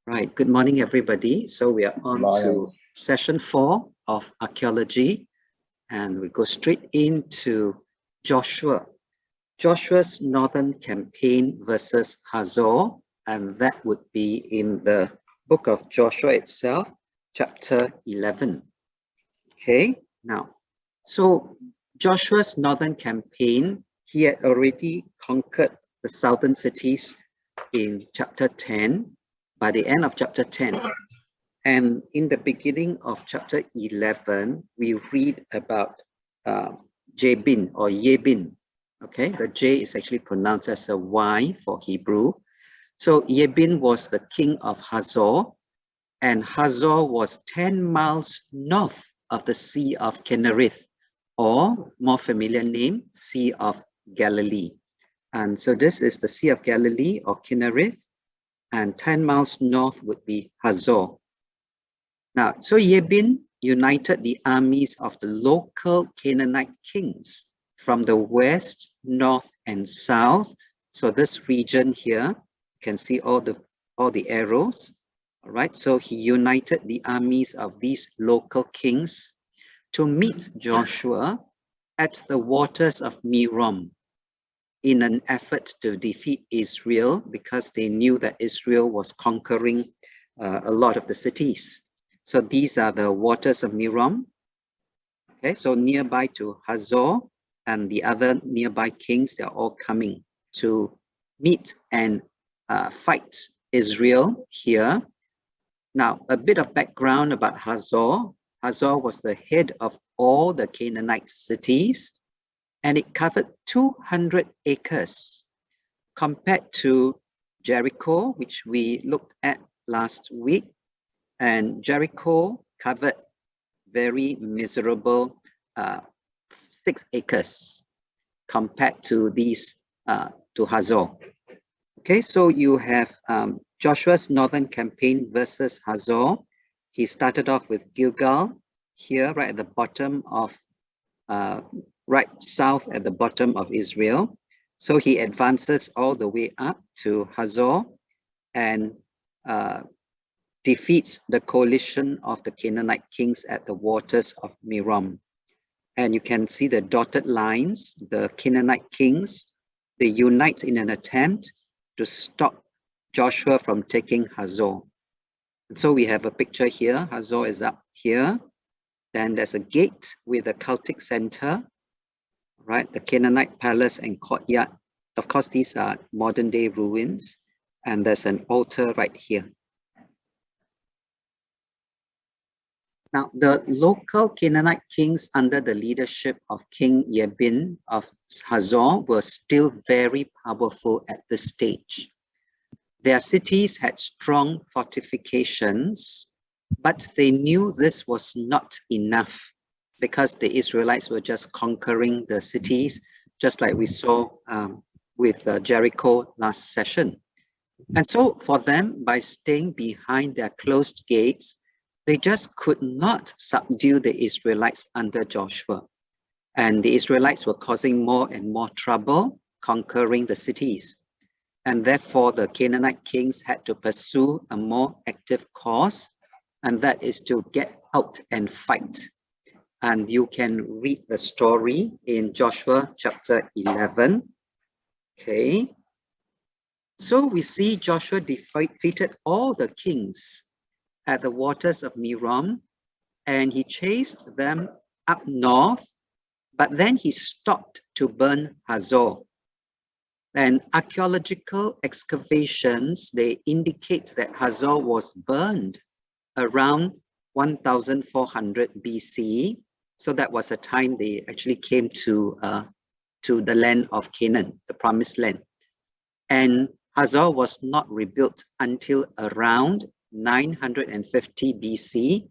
Right, good morning, everybody. So we are on to session 4 of archaeology, and we go straight into Joshua. Joshua's northern campaign versus Hazor, and that would be in the book of Joshua itself, chapter 11. Okay, now, so Joshua's northern campaign, he had already conquered the southern cities in chapter 10, by the end of chapter 10. And in the beginning of chapter 11, we read about Yebin or Yebin. Okay, the J is actually pronounced as a Y for Hebrew. So Yebin was the king of Hazor, and Hazor was 10 miles north of the Sea of Canaanite, or more familiar name, Sea of Galilee. And so this is the Sea of Galilee or Canaanite, and 10 miles north would be Hazor. Now, so Yebin united the armies of the local Canaanite kings from the west, north, and south. So this region here, you can see all the arrows. All right, so he united the armies of these local kings to meet Joshua at the Waters of Miram in an effort to defeat Israel, because they knew that Israel was conquering a lot of the cities. So these are the Waters of Miram. Okay, so nearby to Hazor, and the other nearby kings, they're all coming to meet and fight Israel here. Now, a bit of background about Hazor. Hazor was the head of all the Canaanite cities, and it covered 200 acres compared to Jericho, which we looked at last week. And Jericho covered very miserable 6 acres compared to these, to Hazor. Okay, so you have Joshua's northern campaign versus Hazor. He started off with Gilgal here, right at the bottom of, right south at the bottom of Israel. So he advances all the way up to Hazor and defeats the coalition of the Canaanite kings at the Waters of Miram. And you can see the dotted lines, the Canaanite kings, they unite in an attempt to stop Joshua from taking Hazor. And so we have a picture here. Hazor is up here. Then there's a gate with a cultic center, right? The Canaanite palace and courtyard. Of course, these are modern day ruins. And there's an altar right here. Now, the local Canaanite kings under the leadership of King Yebin of Hazor were still very powerful at this stage. Their cities had strong fortifications, but they knew this was not enough, because the Israelites were just conquering the cities, just like we saw with Jericho last session. And so for them, by staying behind their closed gates, they just could not subdue the Israelites under Joshua. And the Israelites were causing more and more trouble, conquering the cities. And therefore, the Canaanite kings had to pursue a more active course, and that is to get out and fight. And you can read the story in Joshua chapter 11. Okay. So we see Joshua defeated all the kings at the Waters of Miram, and he chased them up north, but then he stopped to burn Hazor. And archaeological excavations, they indicate that Hazor was burned around 1400 BC. So that was a time they actually came to the land of Canaan, the promised land. And Hazor was not rebuilt until around 950 BC.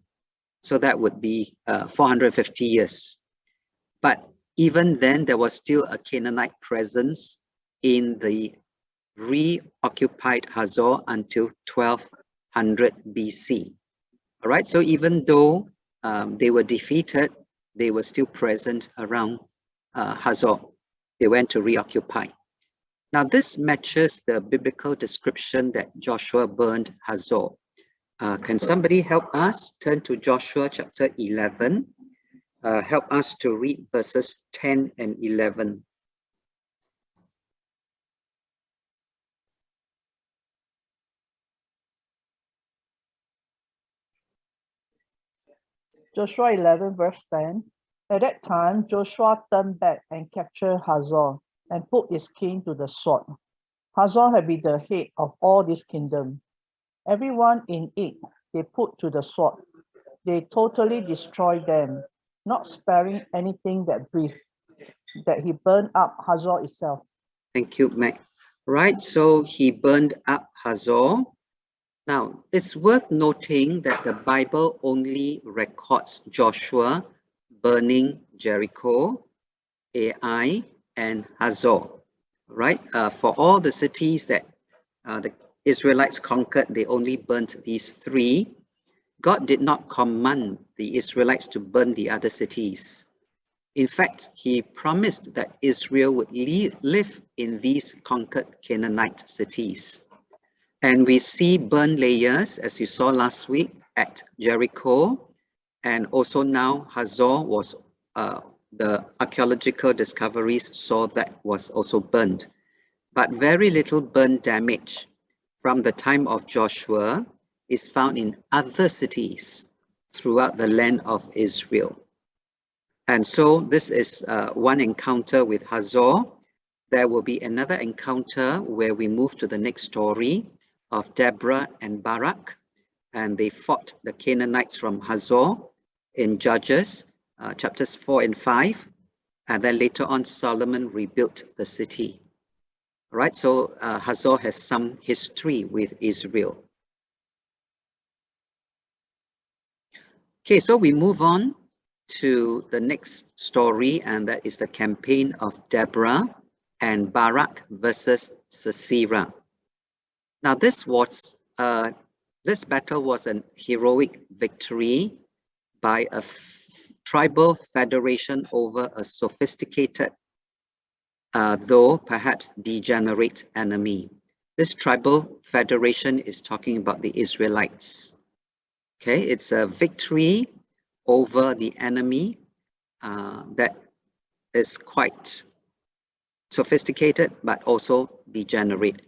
So that would be 450 years. But even then, there was still a Canaanite presence in the reoccupied Hazor until 1200 BC. All right, so even though they were defeated, they were still present around Hazor. They went to reoccupy. Now this matches the biblical description that Joshua burned Hazor. Can somebody help us turn to Joshua chapter 11? Help us to read verses 10 and 11. Joshua 11 verse 10. At that time, Joshua turned back and captured Hazon and put his king to the sword. Hazon had been the head of all this kingdom. Everyone in it they put to the sword. They totally destroyed them, not sparing anything that breathed, that he burned up Hazor itself. Thank you, Meg. Right, so he burned up Hazor. Now, it's worth noting that the Bible only records Joshua burning Jericho, Ai, and Hazor. Right, for all the cities that the Israelites conquered, they only burnt these three. God did not command the Israelites to burn the other cities. In fact, he promised that Israel would live in these conquered Canaanite cities. And we see burn layers, as you saw last week, at Jericho. And also now Hazor was, the archaeological discoveries saw that was also burned. But very little burn damage from the time of Joshua is found in other cities throughout the land of Israel. And so this is one encounter with Hazor. There will be another encounter where we move to the next story of Deborah and Barak, and they fought the Canaanites from Hazor in Judges, chapters 4 and 5. And then later on, Solomon rebuilt the city. Right, so Hazor has some history with Israel. Okay, so we move on to the next story, and that is the campaign of Deborah and Barak versus Sasira. Now, this battle was a heroic victory by a tribal federation over a sophisticated, though perhaps degenerate enemy. This tribal federation is talking about the Israelites. Okay, it's a victory over the enemy that is quite sophisticated but also degenerate.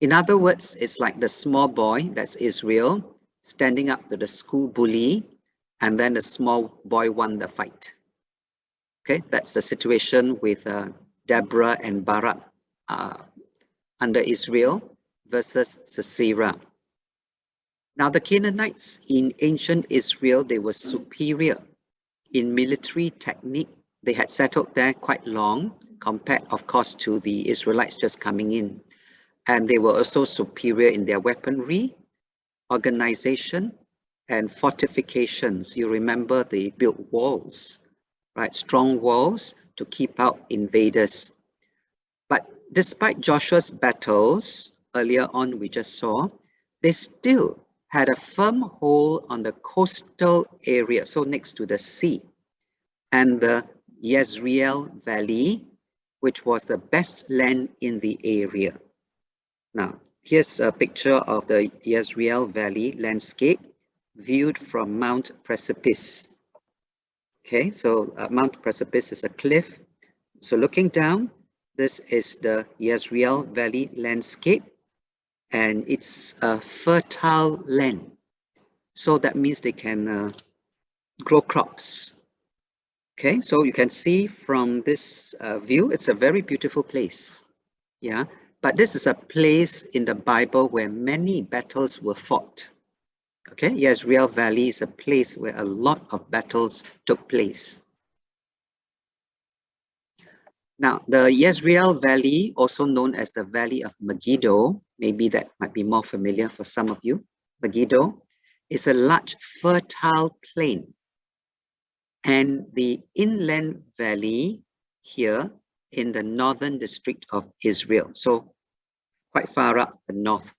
In other words, it's like the small boy, that's Israel, standing up to the school bully, and then the small boy won the fight. Okay, that's the situation with Deborah and Barak under Israel versus Sasira. Now, the Canaanites in ancient Israel, they were superior in military technique. They had settled there quite long, compared, of course, to the Israelites just coming in. And they were also superior in their weaponry, organization, and fortifications. You remember they built walls, right? Strong walls to keep out invaders. But despite Joshua's battles, earlier on we just saw, they still had a firm hold on the coastal area, so next to the sea, and the Jezreel Valley, which was the best land in the area. Now, here's a picture of the Jezreel Valley landscape viewed from Mount Precipice. Okay, so Mount Precipice is a cliff. So looking down, this is the Jezreel Valley landscape, and it's a fertile land. So that means they can grow crops. Okay, so you can see from this view, it's a very beautiful place. Yeah, but this is a place in the Bible where many battles were fought. Okay, Jezreel Valley is a place where a lot of battles took place. Now, the Jezreel Valley, also known as the Valley of Megiddo, maybe that might be more familiar for some of you. Megiddo is a large fertile plain. And the inland valley here in the northern district of Israel, so quite far up the north.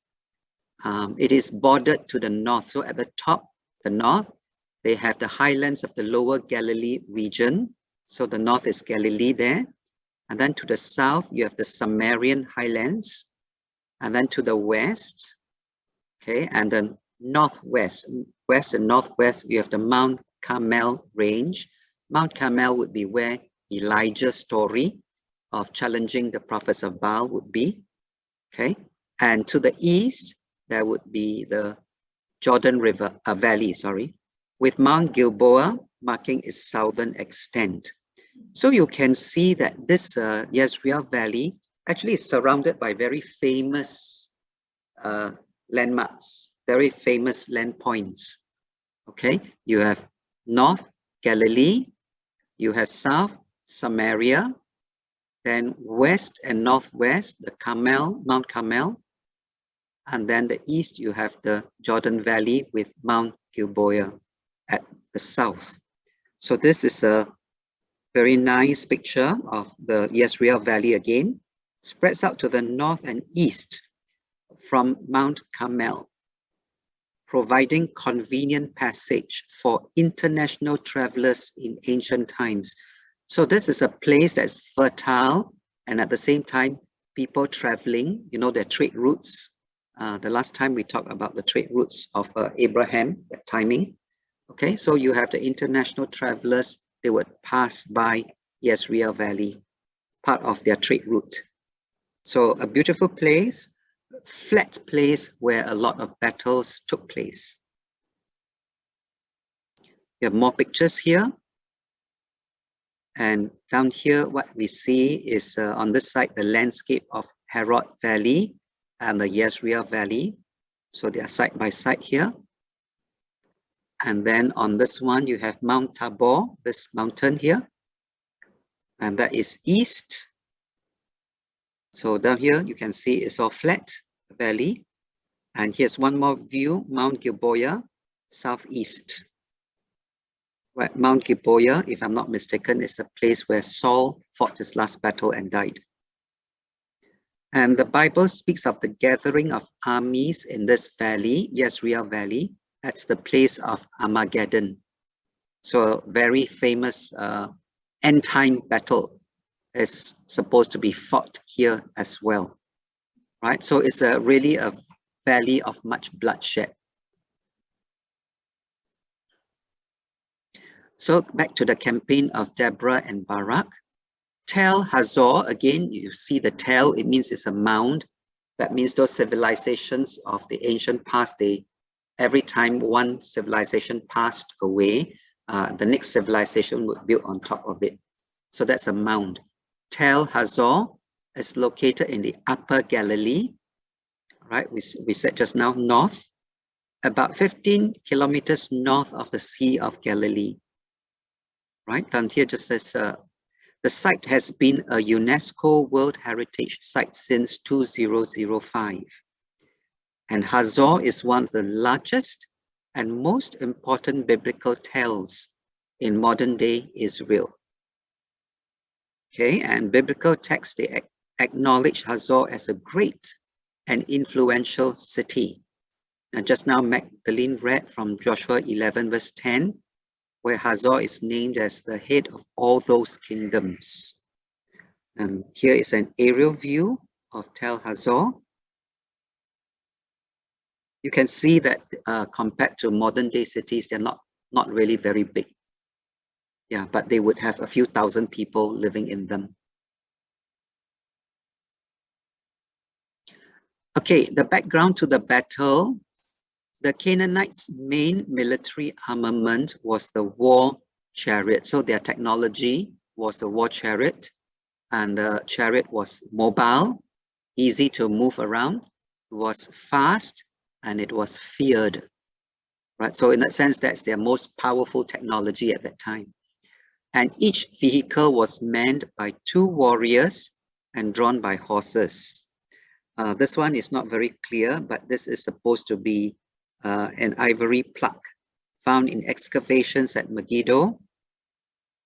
It is bordered to the north. So at the top, the north, they have the highlands of the lower Galilee region. So the north is Galilee there. And then to the south, you have the Samarian highlands. And then to the west, okay, and then northwest, west and northwest, you have the Mount Carmel range. Mount Carmel would be where Elijah's story of challenging the prophets of Baal would be. Okay, and to the east, there would be the Jordan River Valley, with Mount Gilboa marking its southern extent. So you can see that this Jezreel Valley actually is surrounded by very famous landmarks, very famous land points. Okay, you have North Galilee, you have South Samaria, then west and northwest, the Carmel, Mount Carmel, and then the east, you have the Jordan Valley with Mount Gilboa at the south. So this is a very nice picture of the Jezreel Valley again. Spreads out to the north and east from Mount Carmel, providing convenient passage for international travelers in ancient times. So this is a place that's fertile, and at the same time, people traveling, you know, their trade routes. The last time we talked about the trade routes of Abraham, that timing. Okay, so you have the international travelers, they would pass by Jezreel Valley, part of their trade route. So a beautiful place, flat place where a lot of battles took place. You have more pictures here. And down here, what we see is on this side, the landscape of Harod Valley and the Jezreel Valley. So they are side by side here. And then on this one, you have Mount Tabor, this mountain here. And that is east. So down here, you can see it's all flat valley. And here's one more view, Mount Gilboa, southeast. Right, Mount Gilboa, if I'm not mistaken, is the place where Saul fought his last battle and died. And the Bible speaks of the gathering of armies in this valley, Jezreel Valley. That's the place of Armageddon. So a very famous end time battle is supposed to be fought here as well. Right, so it's really a valley of much bloodshed. So back to the campaign of Deborah and Barak. Tel Hazor, again, you see the tel, it means it's a mound. That means those civilizations of the ancient past, every time one civilization passed away, the next civilization would build on top of it. So that's a mound. Tel Hazor is located in the Upper Galilee, right? We said just now north, about 15 kilometers north of the Sea of Galilee. Right down here just says the site has been a UNESCO World Heritage Site since 2005. And Hazor is one of the largest and most important biblical tales in modern day Israel. Okay, and biblical texts, they acknowledge Hazor as a great and influential city. And just now Magdalene read from Joshua 11 verse 10, where Hazor is named as the head of all those kingdoms. And here is an aerial view of Tel Hazor. You can see that compared to modern day cities, they're not really very big. Yeah, but they would have a few thousand people living in them. Okay, the background to the battle. The Canaanites' main military armament was the war chariot. So their technology was the war chariot, and the chariot was mobile, easy to move around, it was fast, and it was feared. Right? So in that sense, that's their most powerful technology at that time. And each vehicle was manned by 2 warriors and drawn by horses. This one is not very clear, but this is supposed to be an ivory plaque found in excavations at Megiddo,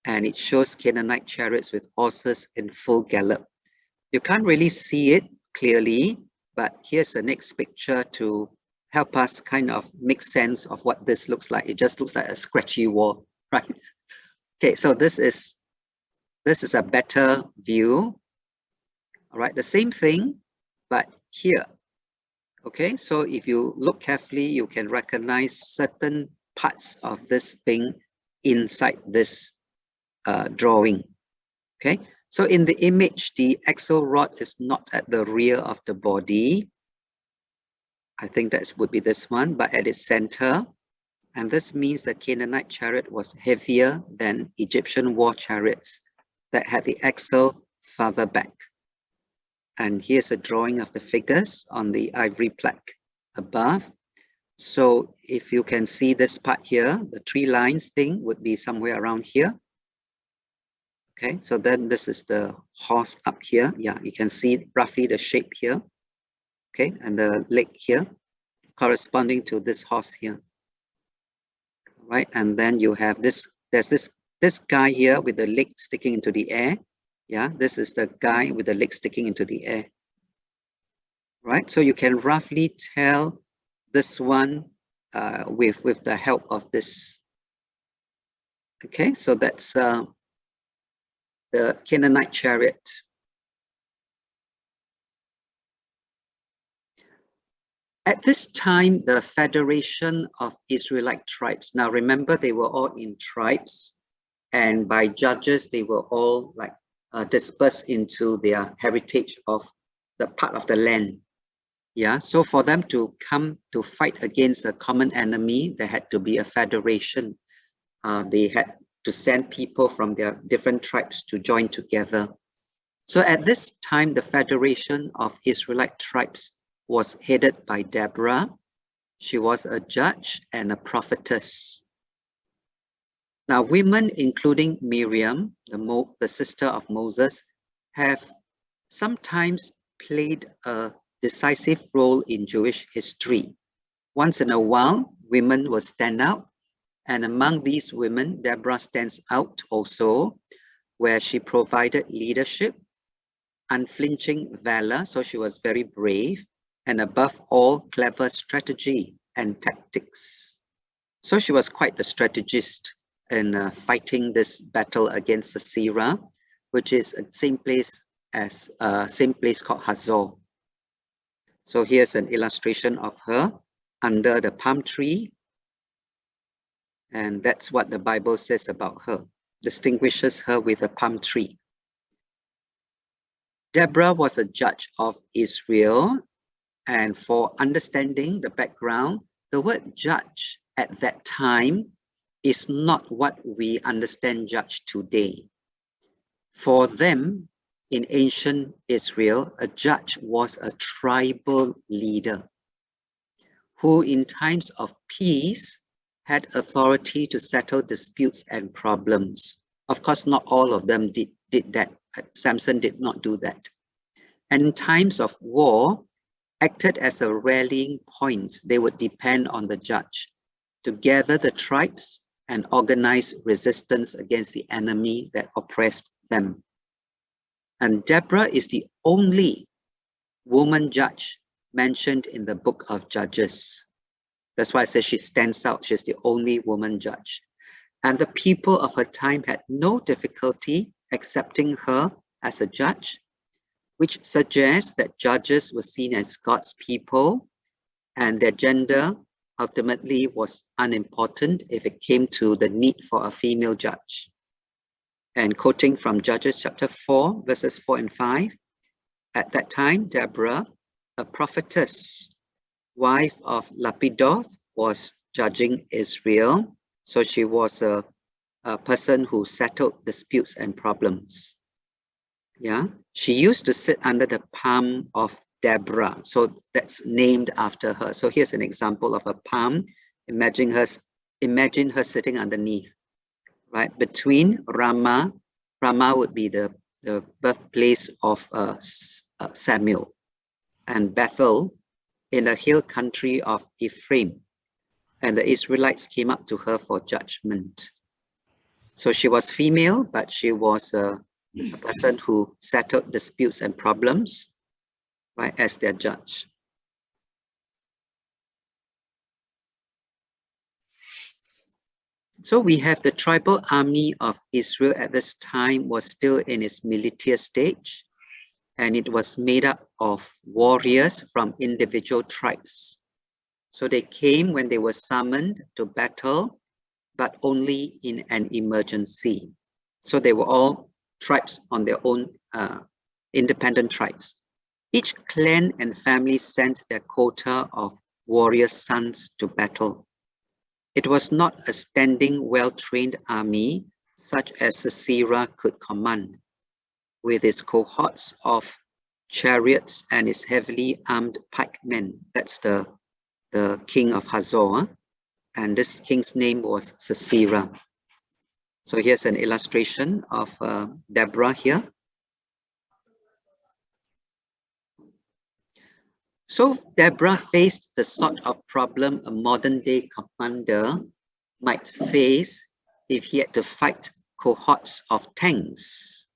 and it shows Canaanite chariots with horses in full gallop. You can't really see it clearly, but here's the next picture to help us kind of make sense of what this looks like. It just looks like a scratchy wall, right? Okay, so this is a better view. All right, the same thing, but here Okay, so if you look carefully, you can recognize certain parts of this being inside this drawing. Okay, so in the image, the axle rod is not at the rear of the body. I think that would be this one, but at its center. And this means the Canaanite chariot was heavier than Egyptian war chariots that had the axle farther back. And here's a drawing of the figures on the ivory plaque above. So if you can see this part here, the 3 lines thing would be somewhere around here. Okay, so then this is the horse up here. Yeah, you can see roughly the shape here. Okay, and the leg here corresponding to this horse here. Right, and then you have this, there's this guy here with the leg sticking into the air. Yeah, this is the guy with the leg sticking into the air. Right, so you can roughly tell this one with the help of this. Okay, so that's the Canaanite chariot. At this time, the Federation of Israelite tribes, now remember they were all in tribes, and by judges, they were all like dispersed into their heritage of the part of the land. Yeah, so for them to come to fight against a common enemy, there had to be a federation. They had to send people from their different tribes to join together. So at this time, the Federation of Israelite tribes was headed by Deborah. She was a judge and a prophetess. Now, women, including Miriam, the sister of Moses, have sometimes played a decisive role in Jewish history. Once in a while, women will stand out, and among these women, Deborah stands out also, where she provided leadership, unflinching valor, so she was very brave, and above all, clever strategy and tactics. So she was quite a strategist in fighting this battle against Sasira, which is the same place called Hazon. So here's an illustration of her under the palm tree. And that's what the Bible says about her, distinguishes her with a palm tree. Deborah was a judge of Israel. And for understanding the background, the word judge at that time is not what we understand judge today. For them, in ancient Israel, a judge was a tribal leader who in times of peace had authority to settle disputes and problems. Of course, not all of them did that. Samson did not do that. And in times of war, acted as a rallying point. They would depend on the judge to gather the tribes and organize resistance against the enemy that oppressed them. And Deborah is the only woman judge mentioned in the book of Judges. That's why I say she stands out. She's the only woman judge. And the people of her time had no difficulty accepting her as a judge, which suggests that judges were seen as God's people and their gender ultimately was unimportant if it came to the need for a female judge. And quoting from Judges chapter 4, verses 4 and 5, at that time, Deborah, a prophetess, wife of Lapidoth, was judging Israel. So she was a person who settled disputes and problems. Yeah, she used to sit under the palm of Deborah. So that's named after her. So here's an example of a palm. Imagine her sitting underneath, right? Between Ramah would be the birthplace of Samuel, and Bethel in the hill country of Ephraim. And the Israelites came up to her for judgment. So she was female, but she was a person who settled disputes and problems, right, as their judge. So we have the tribal army of Israel at this time was still in its military stage. and it was made up of warriors from individual tribes. So they came when they were summoned to battle, but only in an emergency. So they were all tribes on their own, independent tribes. Each clan and family sent their quota of warrior sons to battle. It was not a standing, well-trained army such as Sasira could command, with its cohorts of chariots and its heavily armed pikemen. That's the king of Hazon, and this king's name was Cesira. So here's an illustration of Deborah here. So Deborah faced the sort of problem a modern-day commander might face if he had to fight cohorts of tanks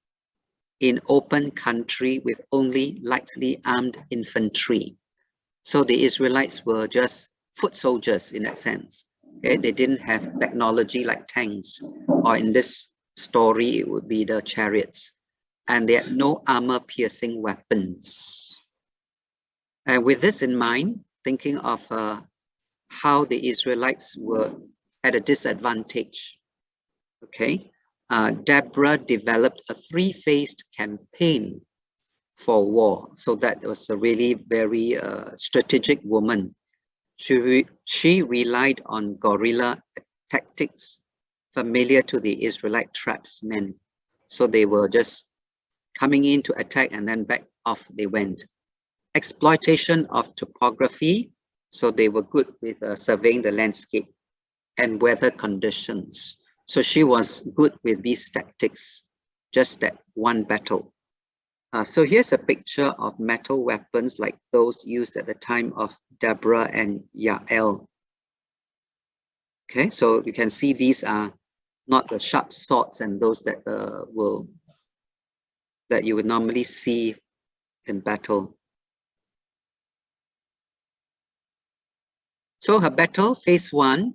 in open country with only lightly armed infantry. So the Israelites were just foot soldiers in that sense. Okay? They didn't have technology like tanks, or in this story, it would be the chariots. And they had no armor-piercing weapons. And with this in mind, thinking of how the Israelites were at a disadvantage, okay, Deborah developed a three-phased campaign for war. So that was a really very strategic woman. She relied on guerrilla tactics familiar to the Israelite tribesmen. So they were just coming in to attack and then back off they went. Exploitation of topography, so they were good with surveying the landscape and weather conditions. So she was good with these tactics, just that one battle. So here's a picture of metal weapons like those used at the time of Deborah and Yael. Okay, so you can see these are not the sharp swords and those that that you would normally see in battle. So her battle, phase one,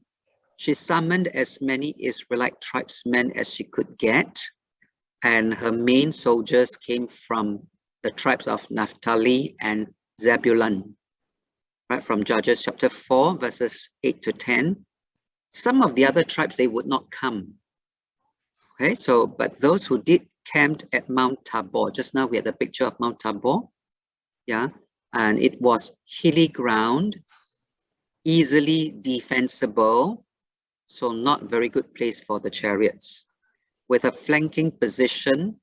she summoned as many Israelite tribesmen as she could get, and her main soldiers came from the tribes of Naphtali and Zebulun, right, from Judges chapter 4, verses 8 to 10. Some of the other tribes, they would not come. Okay, so, but those who did camped at Mount Tabor. Just now we had the picture of Mount Tabor, yeah, and it was hilly ground, easily defensible, so not very good place for the chariots, with a flanking position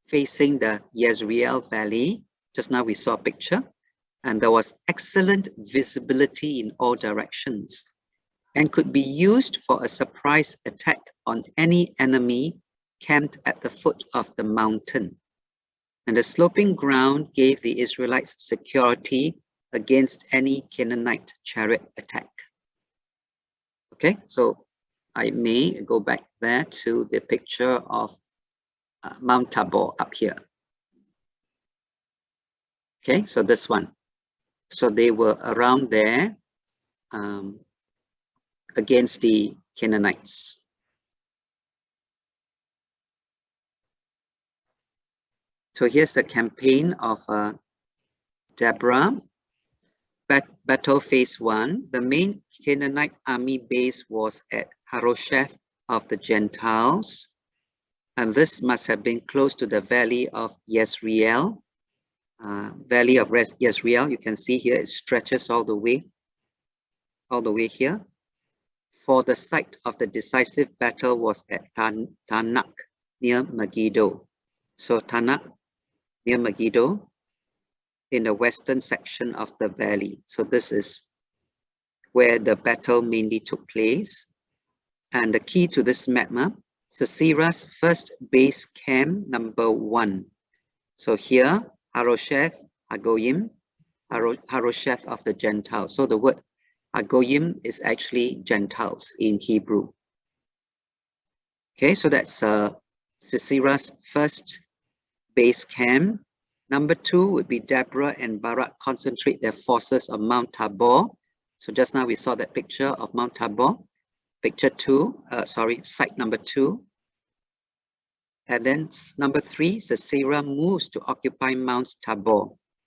facing the Jezreel Valley. Just now we saw a picture, and there was excellent visibility in all directions and could be used for a surprise attack on any enemy camped at the foot of the mountain. And the sloping ground gave the Israelites security against any Canaanite chariot attack. Okay, so I may go back there to the picture of Mount Tabor up here. Okay, so this one. So they were around there against the Canaanites. So here's the campaign of Deborah. Battle phase one. The main Canaanite army base was at Harosheth of the Gentiles, and this must have been close to the valley of Jezreel. Valley of Jezreel, you can see here, it stretches all the way here. For the site of the decisive battle was at Tanakh near Megiddo. So Tanakh near Megiddo, in the western section of the valley. So this is where the battle mainly took place. And the key to this map, Sasira's first base camp, number 1. So here, Harosheth, Hagoyim, Harosheth of the Gentiles. So the word Hagoyim is actually Gentiles in Hebrew. Okay, so that's Sisera's first base camp. Number 2 would be Deborah and Barak concentrate their forces on Mount Tabor. So just now we saw that picture of Mount Tabor. Picture 2, site number 2. And then number 3, Sasira moves to occupy Mount Tabor.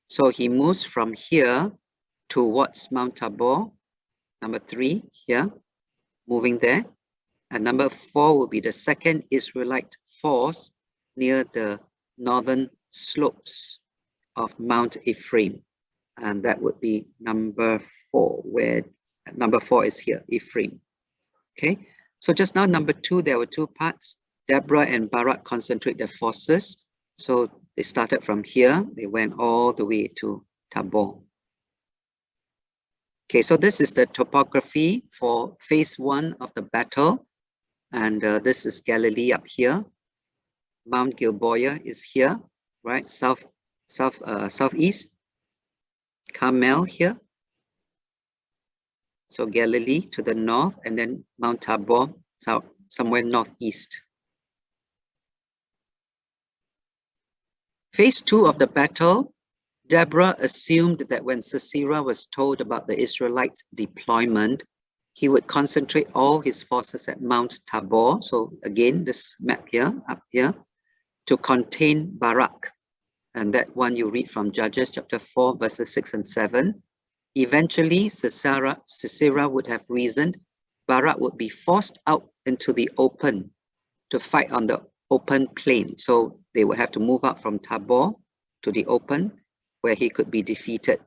So he moves from here towards Mount Tabor. Number 3 here, moving there. And number 4 will be the second Israelite force near the northern slopes of Mount Ephraim. And that would be number 4, where number 4 is here, Ephraim. Okay, so just now, number 2, there were 2 parts. Deborah and Barak concentrate their forces. So they started from here, they went all the way to Tabor. Okay, so this is the topography for phase 1 of the battle. And this is Galilee up here. Mount Gilboa is here, right? Southeast. Carmel here. So Galilee to the north, and then Mount Tabor somewhere northeast. Phase 2 of the battle, Deborah assumed that when Sasira was told about the Israelite deployment, he would concentrate all his forces at Mount Tabor. So again, this map here, up here, to contain Barak. And that one you read from Judges chapter 4, verses 6 and 7. Eventually, Sasira would have reasoned Barak would be forced out into the open to fight on the open plain. So they would have to move up from Tabor to the open where he could be defeated.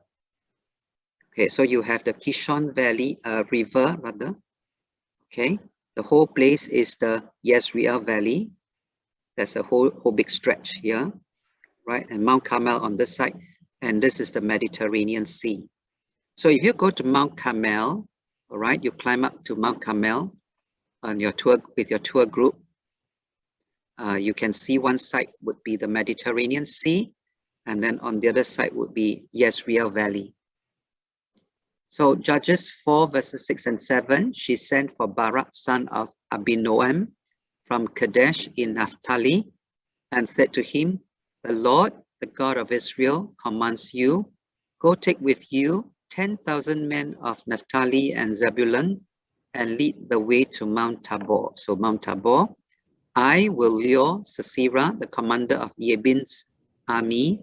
Okay, so you have the Kishon Valley, river rather. Okay, the whole place is the Yezreel Valley. There's a whole big stretch here, right? And Mount Carmel on this side, and this is the Mediterranean Sea. So if you go to Mount Carmel, all right, you climb up to Mount Carmel on your tour with your tour group. You can see one side would be the Mediterranean Sea, and then on the other side would be Yezreel Valley. So Judges 4 verses 6 and 7, she sent for Barak, son of Abinoam, from Kadesh in Naphtali, and said to him, "The Lord, the God of Israel, commands you, go take with you 10,000 men of Naphtali and Zebulun, and lead the way to Mount Tabor." So Mount Tabor, I will lure Sasira, the commander of Yebin's army.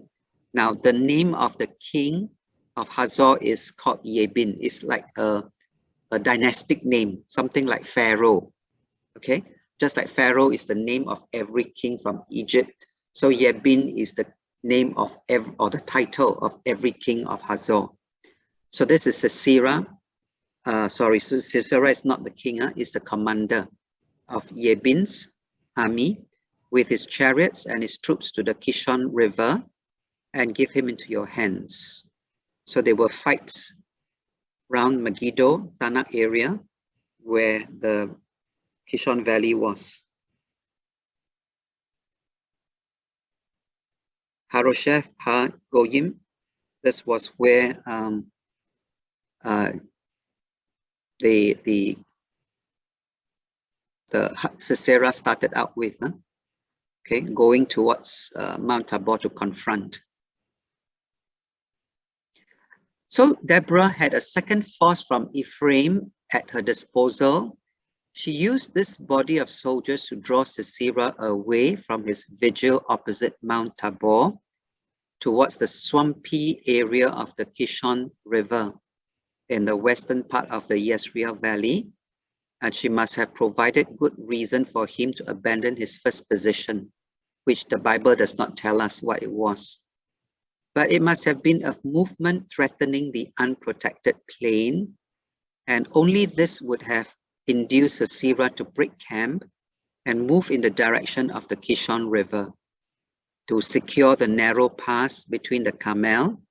Now the name of the king of Hazor is called Yebin. It's like a dynastic name, something like Pharaoh. Okay, just like Pharaoh is the name of every king from Egypt. So Yebin is the name of or the title of every king of Hazor. So this is Sasira. Sorry, so Cesira is not the king, it's the commander of Yebin's army with his chariots and his troops to the Kishon River, and give him into your hands. So there were fights around Megiddo, Tanakh area, where the Kishon Valley was. Harosheth Ha-Goyim, this was where the Sisera started out with, okay, going towards Mount Tabor to confront. So Deborah had a second force from Ephraim at her disposal. She used this body of soldiers to draw Sisera away from his vigil opposite Mount Tabor towards the swampy area of the Kishon River in the western part of the Yezreel Valley, and she must have provided good reason for him to abandon his first position, which the Bible does not tell us what it was. But it must have been a movement threatening the unprotected plain, and only this would have induced Sasira to break camp and move in the direction of the Kishon River to secure the narrow pass between the Carmel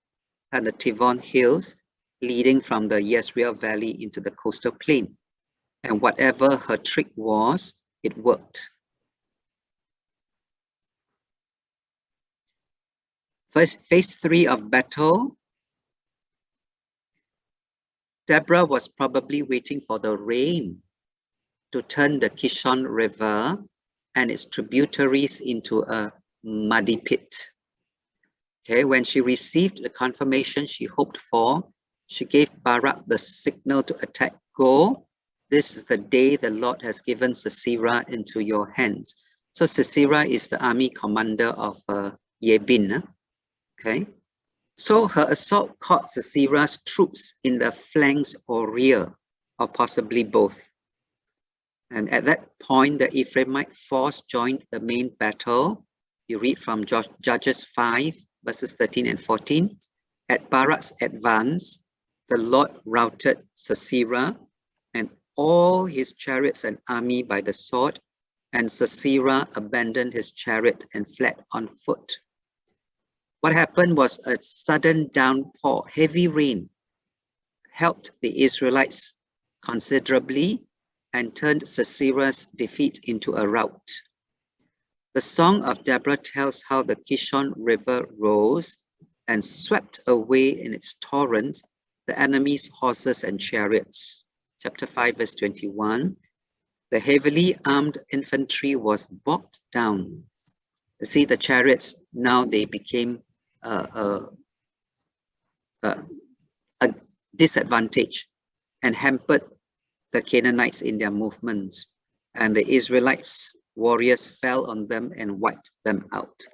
and the Tivon Hills, leading from the Yezreel Valley into the coastal plain. And whatever her trick was, it worked. Phase 3 of battle. Deborah was probably waiting for the rain to turn the Kishon River and its tributaries into a muddy pit. Okay, when she received the confirmation she hoped for, she gave Barak the signal to attack. Go, this is the day the Lord has given Sasira into your hands. So Sasira is the army commander of Yebin. Okay. So her assault caught Sasira's troops in the flanks or rear, or possibly both. And at that point, the Ephraimite force joined the main battle. You read from Judges 5, verses 13 and 14. At Barak's advance, the Lord routed Sasira and all his chariots and army by the sword, and Sasira abandoned his chariot and fled on foot. What happened was a sudden downpour, heavy rain, helped the Israelites considerably and turned Sasira's defeat into a rout. The Song of Deborah tells how the Kishon River rose and swept away in its torrents the enemy's horses and chariots. Chapter 5, verse 21. The heavily armed infantry was bogged down. You see, the chariots, now they became a disadvantage and hampered the Canaanites in their movements, and the Israelites warriors fell on them and wiped them out.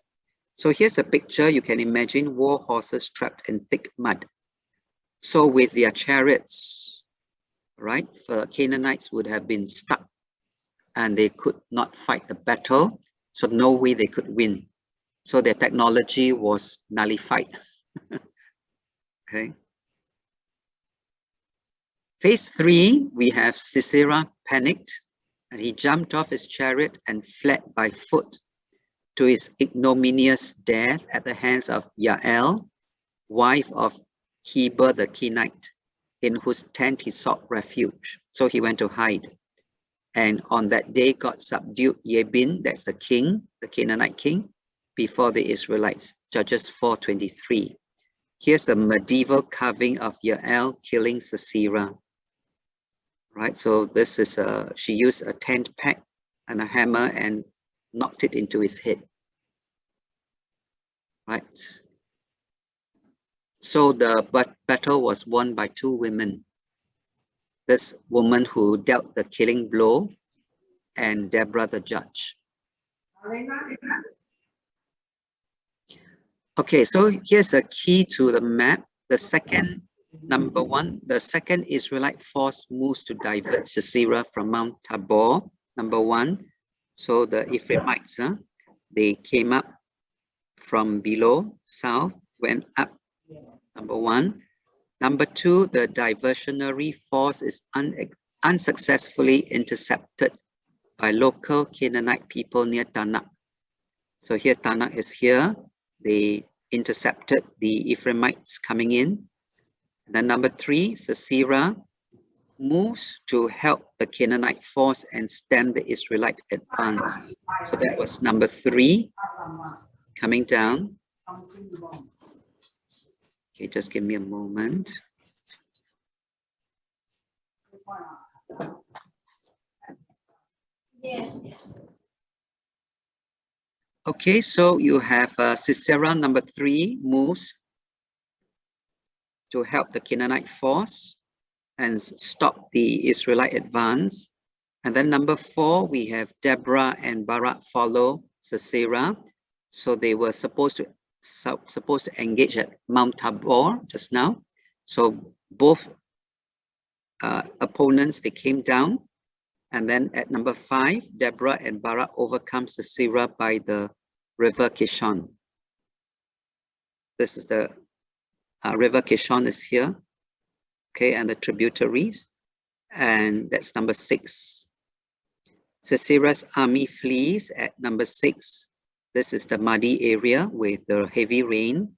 So here's a picture. You can imagine war horses trapped in thick mud. So with their chariots, right, the Canaanites would have been stuck and they could not fight the battle, so no way they could win. So their technology was nullified. Okay. Phase 3, we have Sisera panicked, and he jumped off his chariot and fled by foot to his ignominious death at the hands of Yael, wife of Heber the Kenite, in whose tent he sought refuge. So he went to hide. And on that day, God subdued Yebin, that's the king, the Canaanite king, before the Israelites. Judges 4:23. Here's a medieval carving of Yael killing Sasira. Right, so this is she used a tent peg and a hammer and knocked it into his head. Right. So the battle was won by 2 women. This woman who dealt the killing blow and Deborah the judge. Okay, so here's a key to the map. The second, number 1, the second Israelite force moves to divert Sisera from Mount Tabor, number 1. So the Ephraimites, they came up from below, south, went up, number 1. Number 2, the diversionary force is unsuccessfully intercepted by local Canaanite people near Tanakh. So here, Tanakh is here. They intercepted the Ephraimites coming in. And then number 3, Sasira moves to help the Canaanite force and stem the Israelite advance. So that was number 3 coming down. Okay, just give me a moment. Yes. Okay, so you have Sisera, number 3, moves to help the Canaanite force and stop the Israelite advance. And then number 4, we have Deborah and Barak follow Sisera. So they were supposed to engage at Mount Tabor just now. So both opponents, they came down. And then at number 5, Deborah and Barak overcome Sisera by the river Kishon. This is the river Kishon is here. Okay, and the tributaries. And that's number 6. Sisera's army flees at number 6. This is the muddy area with the heavy rain.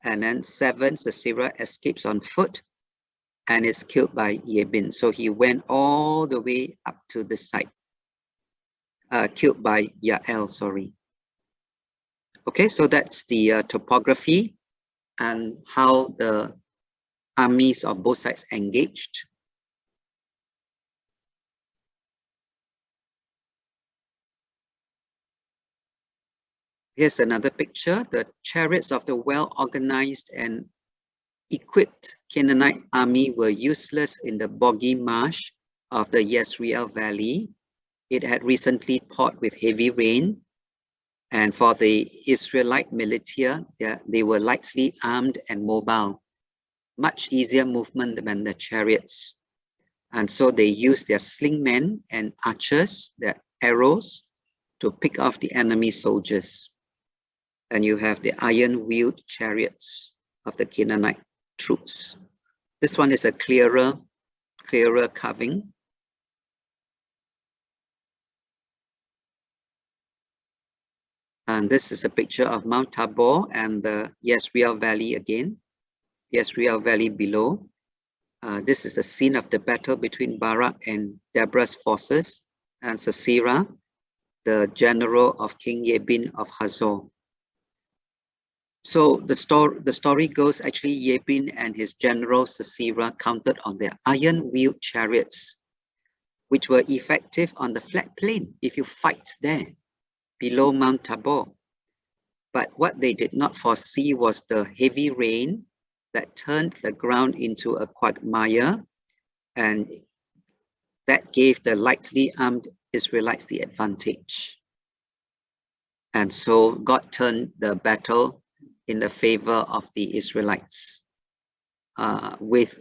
And then 7, Sisera escapes on foot and is killed by Yebin. So he went all the way up to the site. Killed by Yael, sorry. Okay, so that's the topography and how the armies of both sides engaged. Here's another picture. The chariots of the well-organized and equipped Canaanite army were useless in the boggy marsh of the Yezreel Valley. It had recently poured with heavy rain, and for the Israelite militia, they were lightly armed and mobile, much easier movement than the chariots. And so they used their sling men and archers, their arrows, to pick off the enemy soldiers. And you have the iron-wheeled chariots of the Canaanite troops. This one is a clearer carving. And this is a picture of Mount Tabor and the Yezreel Valley again, Yezreel Valley below. This is the scene of the battle between Barak and Deborah's forces and Sasira, the general of King Yebin of Hazon. So the story goes, actually Yebin and his general Sasira counted on their iron-wheeled chariots, which were effective on the flat plain if you fight there below Mount Tabor. But what they did not foresee was the heavy rain that turned the ground into a quagmire, and that gave the lightly armed Israelites the advantage. And so God turned the battle in the favor of the Israelites with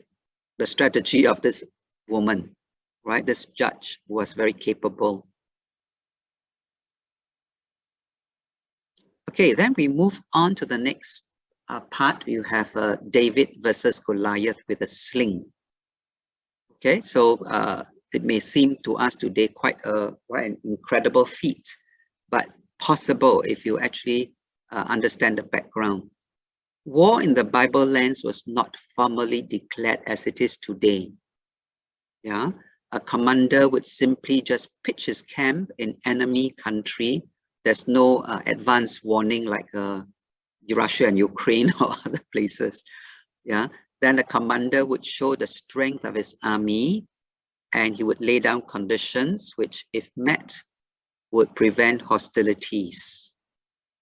the strategy of this woman, right? This judge was very capable. Okay, then we move on to the next part. You have David versus Goliath with a sling. Okay, so it may seem to us today quite an incredible feat, but possible if you actually understand the background. War in the Bible lands was not formally declared as it is today. Yeah, a commander would simply just pitch his camp in enemy country. There's no advance warning like Russia and Ukraine or other places. Yeah, then the commander would show the strength of his army, and he would lay down conditions which, if met, would prevent hostilities.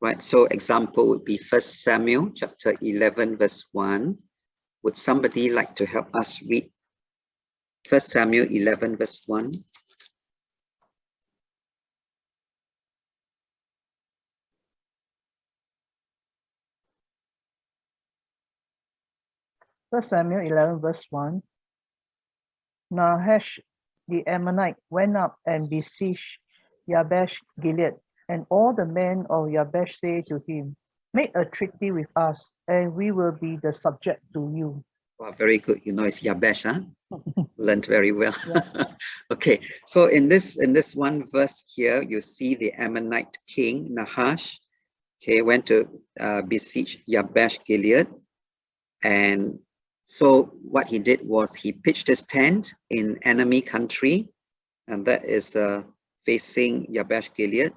Right, so example would be 1 Samuel chapter 11 verse 1. Would somebody like to help us read 1 Samuel 11 verse 1? First Samuel 11 verse 1. Nahash the Ammonite went up and besieged Jabesh Gilead, and all the men of Jabesh said to him, "Make a treaty with us, and we will be the subject to you." Wow, very good. You know, it's Jabesh, huh? Learned very well. Yeah. Okay, so in this one verse here, you see the Ammonite king Nahash, okay, went to besiege Jabesh Gilead, and so what he did was he pitched his tent in enemy country, and that is facing Jabesh Gilead,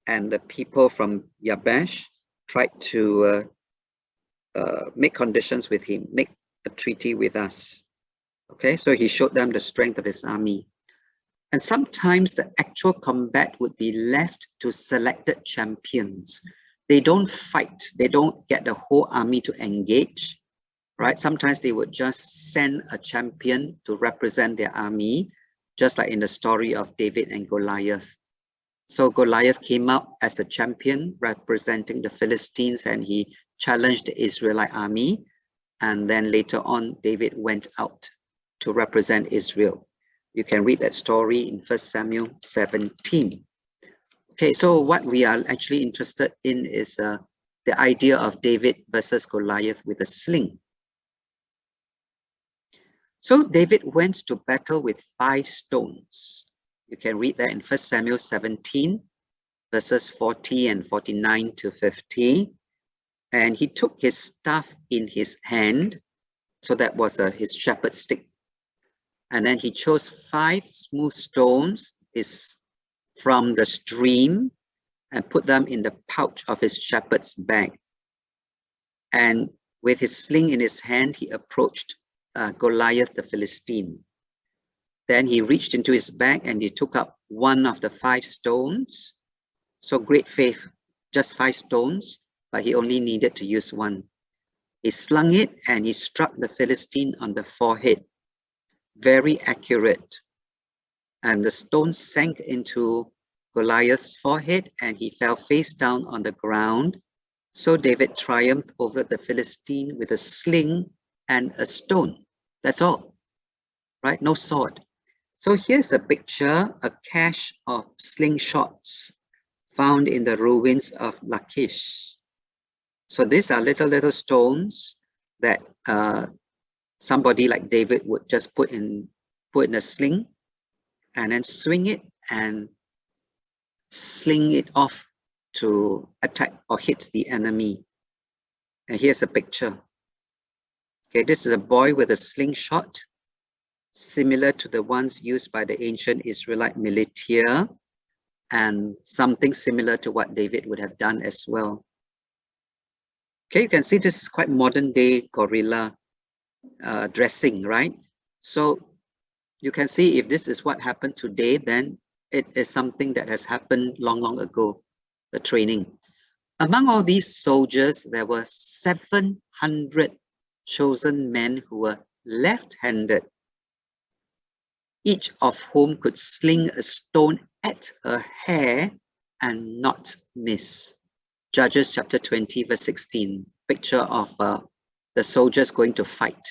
and the people from Jabesh tried to make conditions with him, make a treaty with us. Okay, so he showed them the strength of his army. And sometimes the actual combat would be left to selected champions. They don't fight, they don't get the whole army to engage, right? Sometimes they would just send a champion to represent their army, just like in the story of David and Goliath. So Goliath came out as a champion representing the Philistines, and he challenged the Israelite army. And then later on, David went out to represent Israel. You can read that story in 1 Samuel 17. Okay, so what we are actually interested in is the idea of David versus Goliath with a sling. So David went to battle with 5 stones. You can read that in 1 Samuel 17, verses 40 and 49 to 50. And he took his staff in his hand, so that was his shepherd's stick. And then he chose 5 smooth stones from the stream and put them in the pouch of his shepherd's bag. And with his sling in his hand, he approached Goliath the Philistine. Then he reached into his bag and he took up one of the 5 stones. So great faith, just 5 stones, but he only needed to use one. He slung it and he struck the Philistine on the forehead. Very accurate. and the stone sank into Goliath's forehead, and he fell face down on the ground. So David triumphed over the Philistine with a sling and a stone. That's all, right? No sword. So here's a picture, a cache of slingshots found in the ruins of Lachish. So these are little stones that somebody like David would just put in a sling and then swing it and sling it off to attack or hit the enemy. And here's a picture. Okay, this is a boy with a slingshot, similar to the ones used by the ancient Israelite militia, and something similar to what David would have done as well. Okay, you can see this is quite modern day guerrilla dressing, right? So you can see if this is what happened today, then it is something that has happened long ago, the training. Among all these soldiers, there were 700 chosen men who were left-handed, each of whom could sling a stone at a hare and not miss. Judges chapter 20, verse 16, picture of the soldiers going to fight,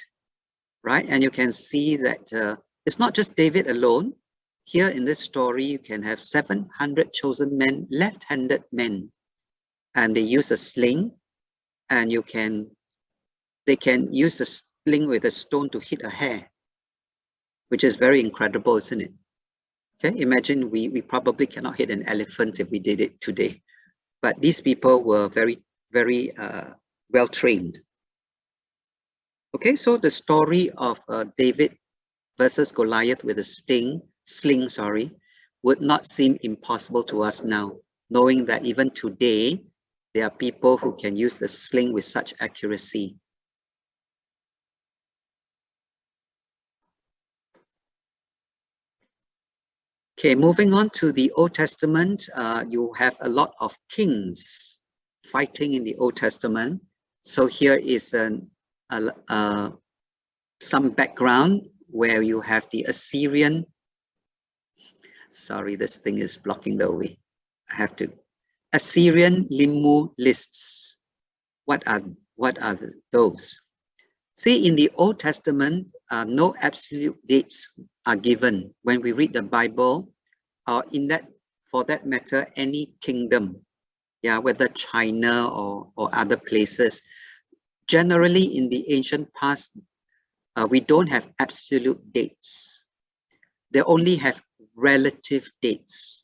right? And you can see that it's not just David alone. Here in this story, you can have 700 chosen men, left-handed men, and they use a sling, and they can use a sling with a stone to hit a hare, which is very incredible, isn't it? Okay, imagine we probably cannot hit an elephant if we did it today. But these people were very well trained. Okay, so the story of David versus Goliath with a sling, would not seem impossible to us now, knowing that even today, there are people who can use the sling with such accuracy. Okay, moving on to the Old Testament, you have a lot of kings fighting in the Old Testament. So here is some background where you have the Assyrian. Sorry, this thing is blocking the way. I have to. Assyrian Limmu lists. What are those? See, in the Old Testament, no absolute dates are given. When we read the Bible, or for that matter, any kingdom, yeah, whether China or other places, generally in the ancient past, we don't have absolute dates. They only have relative dates.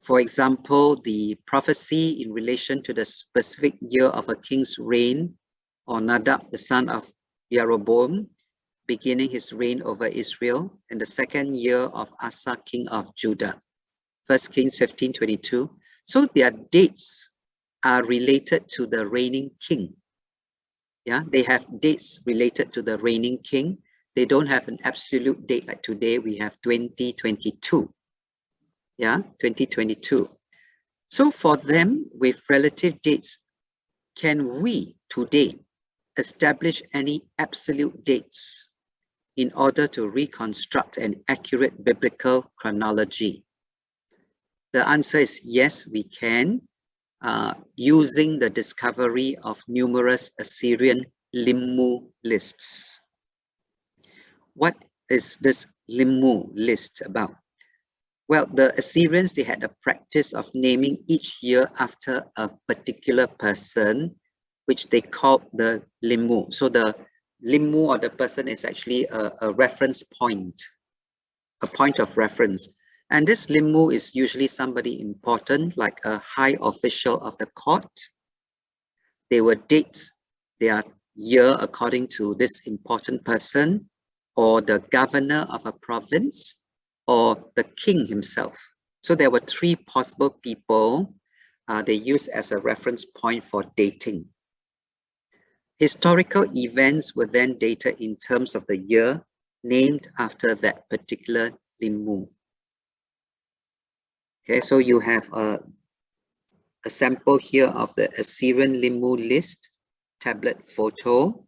For example, the prophecy in relation to the specific year of a king's reign, or Nadab, the son of Jeroboam, beginning his reign over Israel, and the second year of Asa, king of Judah, 1 Kings 15:22. So their dates are related to the reigning king. Yeah, they have dates related to the reigning king. They don't have an absolute date like today. We have 2022. Yeah, 2022. So for them, with relative dates, can we today establish any absolute dates in order to reconstruct an accurate biblical chronology? The answer is yes, we can, using the discovery of numerous Assyrian Limmu lists. What is this Limmu list about? Well, the Assyrians, they had a practice of naming each year after a particular person, which they called the Limmu. So the Limmu, or the person, is actually a reference point, a point of reference. And this Limmu is usually somebody important, like a high official of the court. They would date their year according to this important person, or the governor of a province, or the king himself. So there were three possible people they used as a reference point for dating. Historical events were then dated in terms of the year named after that particular Limmu. Okay, so you have a sample here of the Assyrian Limmu list, tablet photo,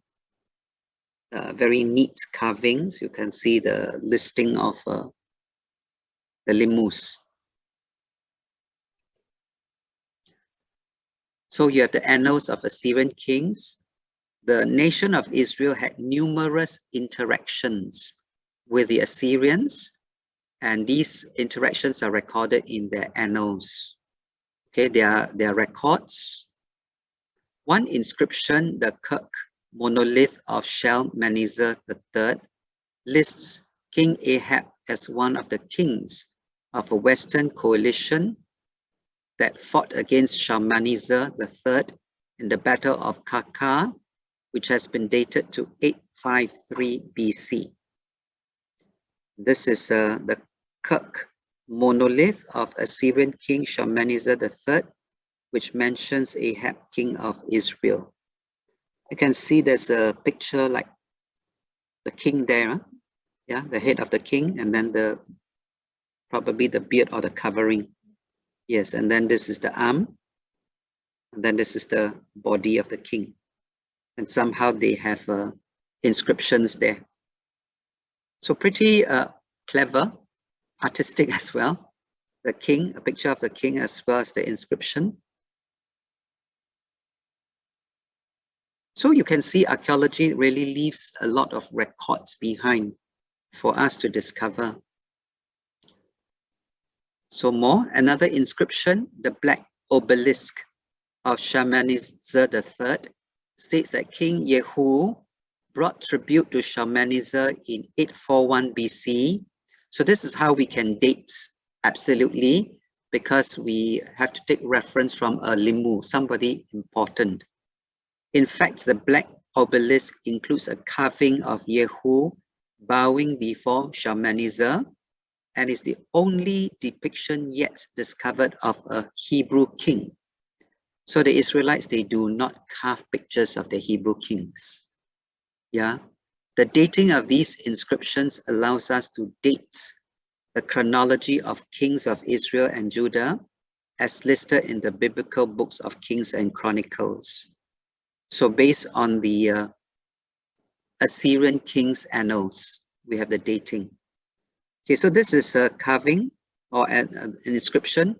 very neat carvings. You can see the listing of the Limus. So you have the annals of Assyrian kings. The nation of Israel had numerous interactions with the Assyrians, and these interactions are recorded in their annals. Okay, they are records. One inscription, the Kirk monolith of Shalmaneser III, lists King Ahab as one of the kings of a Western coalition that fought against Shalmaneser III in the Battle of Karkar, which has been dated to 853 BC. This is the Kirk monolith of Assyrian king Shalmaneser III, which mentions Ahab, king of Israel. You can see there's a picture like the king there, huh? Yeah, the head of the king, and then probably the beard or the covering. Yes, and then this is the arm, and then this is the body of the king. And somehow they have inscriptions there. So pretty clever, artistic as well. The king, a picture of the king as well as the inscription. So you can see archaeology really leaves a lot of records behind for us to discover. So another inscription, the black obelisk of Shalmaneser III, states that King Yehu brought tribute to Shalmaneser in 841 BC. So this is how we can date absolutely, because we have to take reference from a limu, somebody important. In fact, the black obelisk includes a carving of Yehu bowing before Shalmaneser, and is the only depiction yet discovered of a Hebrew king. So the Israelites, they do not carve pictures of the Hebrew kings. Yeah, the dating of these inscriptions allows us to date the chronology of kings of Israel and Judah as listed in the biblical books of Kings and Chronicles. So based on the Assyrian kings' annals, we have the dating. Okay, so this is a carving or an inscription.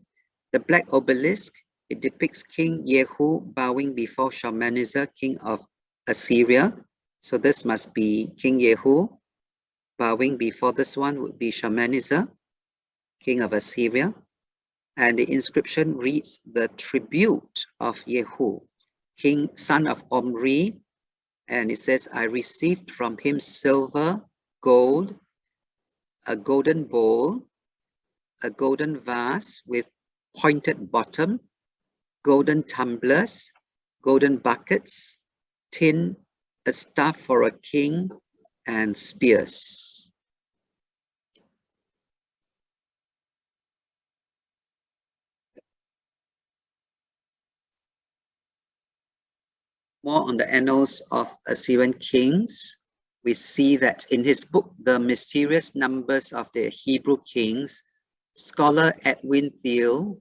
The black obelisk, it depicts King Yehu bowing before Shalmaneser, king of Assyria. So this must be King Yehu. Bowing before this one would be Shalmaneser, king of Assyria. And the inscription reads, the tribute of Yehu, king, son of Omri. And it says, I received from him silver, gold, a golden bowl, a golden vase with pointed bottom, golden tumblers, golden buckets, tin, a staff for a king, and spears. More on the annals of Assyrian kings, we see that in his book, The Mysterious Numbers of the Hebrew Kings, scholar Edwin Thiel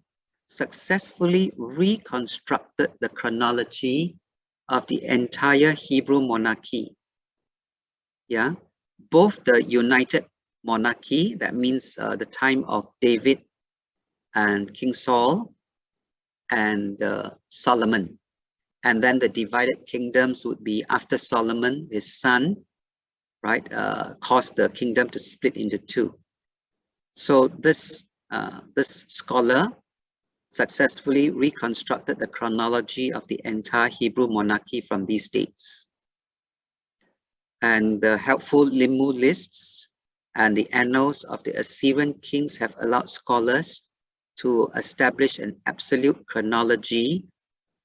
successfully reconstructed the chronology of the entire Hebrew monarchy. Yeah, both the united monarchy, that means the time of David and King Saul and Solomon. And then the divided kingdoms would be after Solomon, his son, right, caused the kingdom to split into two. So this scholar successfully reconstructed the chronology of the entire Hebrew monarchy from these dates. And the helpful limu lists and the annals of the Assyrian kings have allowed scholars to establish an absolute chronology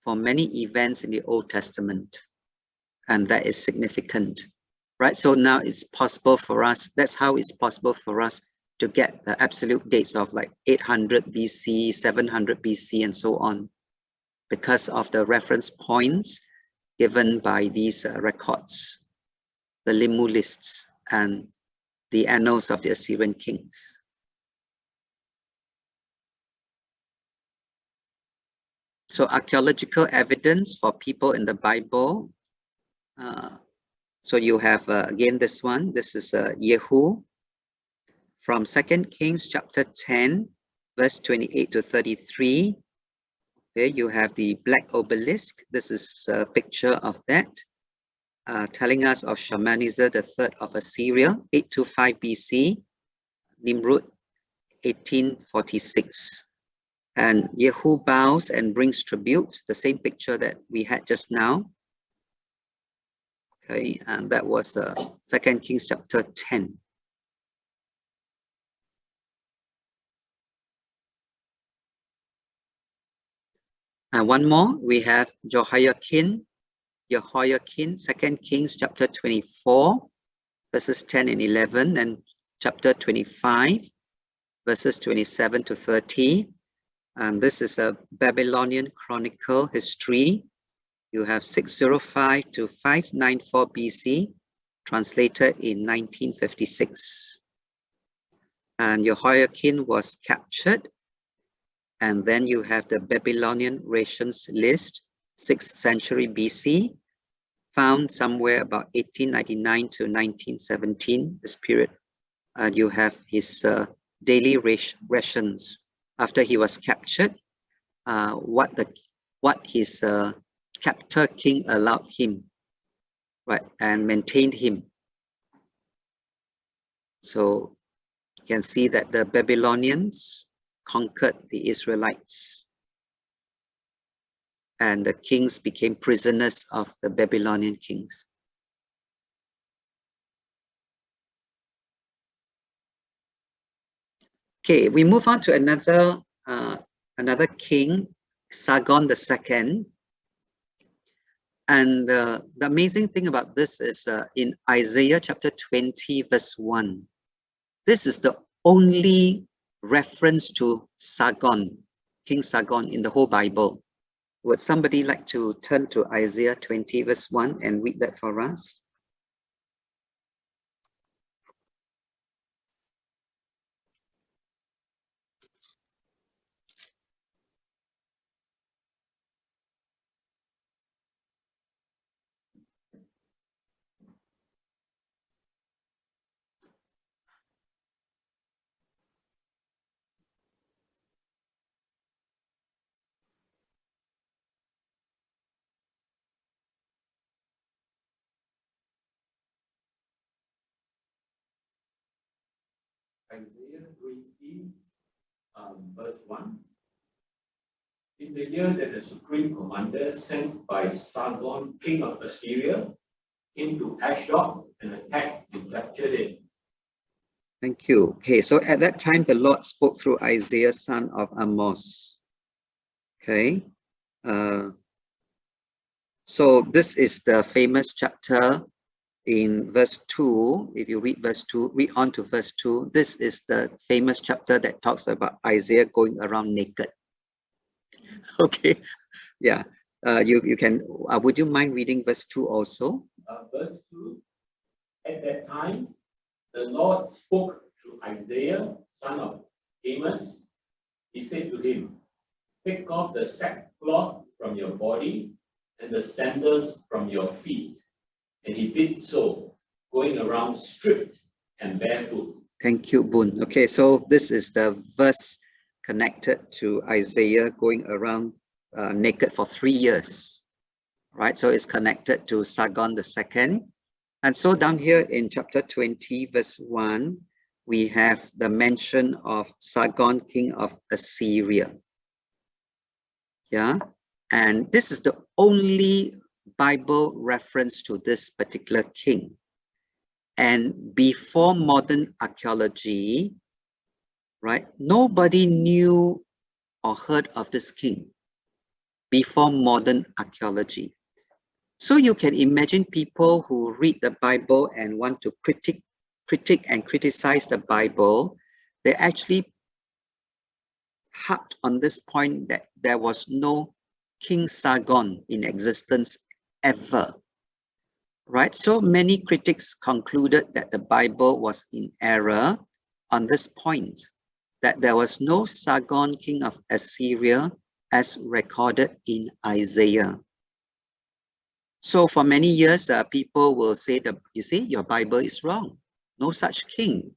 for many events in the Old Testament. And that is significant, right? So now it's possible for us, that's how it's possible for us to get the absolute dates of like 800 BC, 700 BC, and so on, because of the reference points given by these records, the limu lists and the annals of the Assyrian kings. So archaeological evidence for people in the Bible. So you have, again, this one. This is Yehu, from 2 Kings chapter 10, verse 28 to 33. There you have the black obelisk. This is a picture of that, telling us of Shalmaneser III of Assyria, 825 BC, Nimrud, 1846. And Jehu bows and brings tribute, the same picture that we had just now. Okay, and that was 2 Kings chapter 10. And one more, we have Jehoiakim, 2 Kings chapter 24, verses 10 and 11, and chapter 25, verses 27 to 30. And this is a Babylonian Chronicle history. You have 605 to 594 BC, translated in 1956. And Jehoiakim was captured. And then you have the Babylonian rations list, 6th century BC, found somewhere about 1899 to 1917, this period. You have his daily rations after he was captured, what his captor king allowed him, right, and maintained him. So you can see that the Babylonians conquered the Israelites, and the kings became prisoners of the Babylonian kings. Okay, we move on to another king, Sargon II. And the amazing thing about this is in Isaiah chapter 20, verse 1. This is the only reference to Sargon, King Sargon, in the whole Bible. Would somebody like to turn to Isaiah 20, verse 1 and read that for us? Isaiah 20, verse 1. In the year that the supreme commander sent by Sargon, king of Assyria, into Ashdod and attacked and captured it. Thank you. Okay, so at that time, the Lord spoke through Isaiah, son of Amos. Okay. So this is the famous chapter in verse 2. If you read verse 2, read on to verse 2. This is the famous chapter that talks about Isaiah going around naked. Okay, yeah. You can, would you mind reading verse 2 also? Verse 2. At that time, the Lord spoke through Isaiah, son of Amos. He said to him, take off the sackcloth from your body and the sandals from your feet. And he did so, going around stripped and barefoot. Thank you, Boon. Okay, so this is the verse connected to Isaiah going around naked for 3 years, right? So it's connected to Sargon II. And so down here in chapter 20, verse 1, we have the mention of Sargon, king of Assyria. Yeah, and this is the only Bible reference to this particular king. And before modern archaeology, right, nobody knew or heard of this king before modern archaeology. So you can imagine people who read the Bible and want to critique and criticize the Bible, they actually harped on this point that there was no King Sargon in existence ever, right? So many critics concluded that the Bible was in error on this point, that there was no Sargon, king of Assyria, as recorded in Isaiah. So for many years, people will say that, you see, your Bible is wrong. No such king.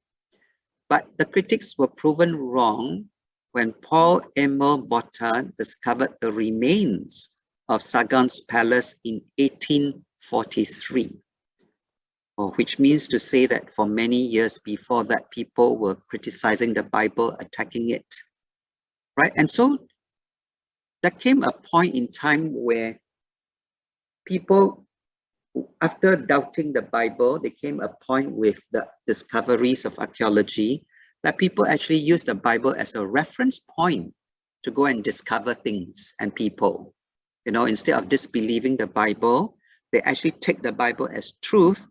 But the critics were proven wrong when Paul Emil Botta discovered the remains of Sargon's palace in 1843, which means to say that for many years before that, people were criticizing the Bible, attacking it, right? And so there came a point in time where people, after doubting the Bible, there came a point with the discoveries of archaeology that people actually use the Bible as a reference point to go and discover things and people. You know, instead of disbelieving the Bible, they actually take the Bible as truth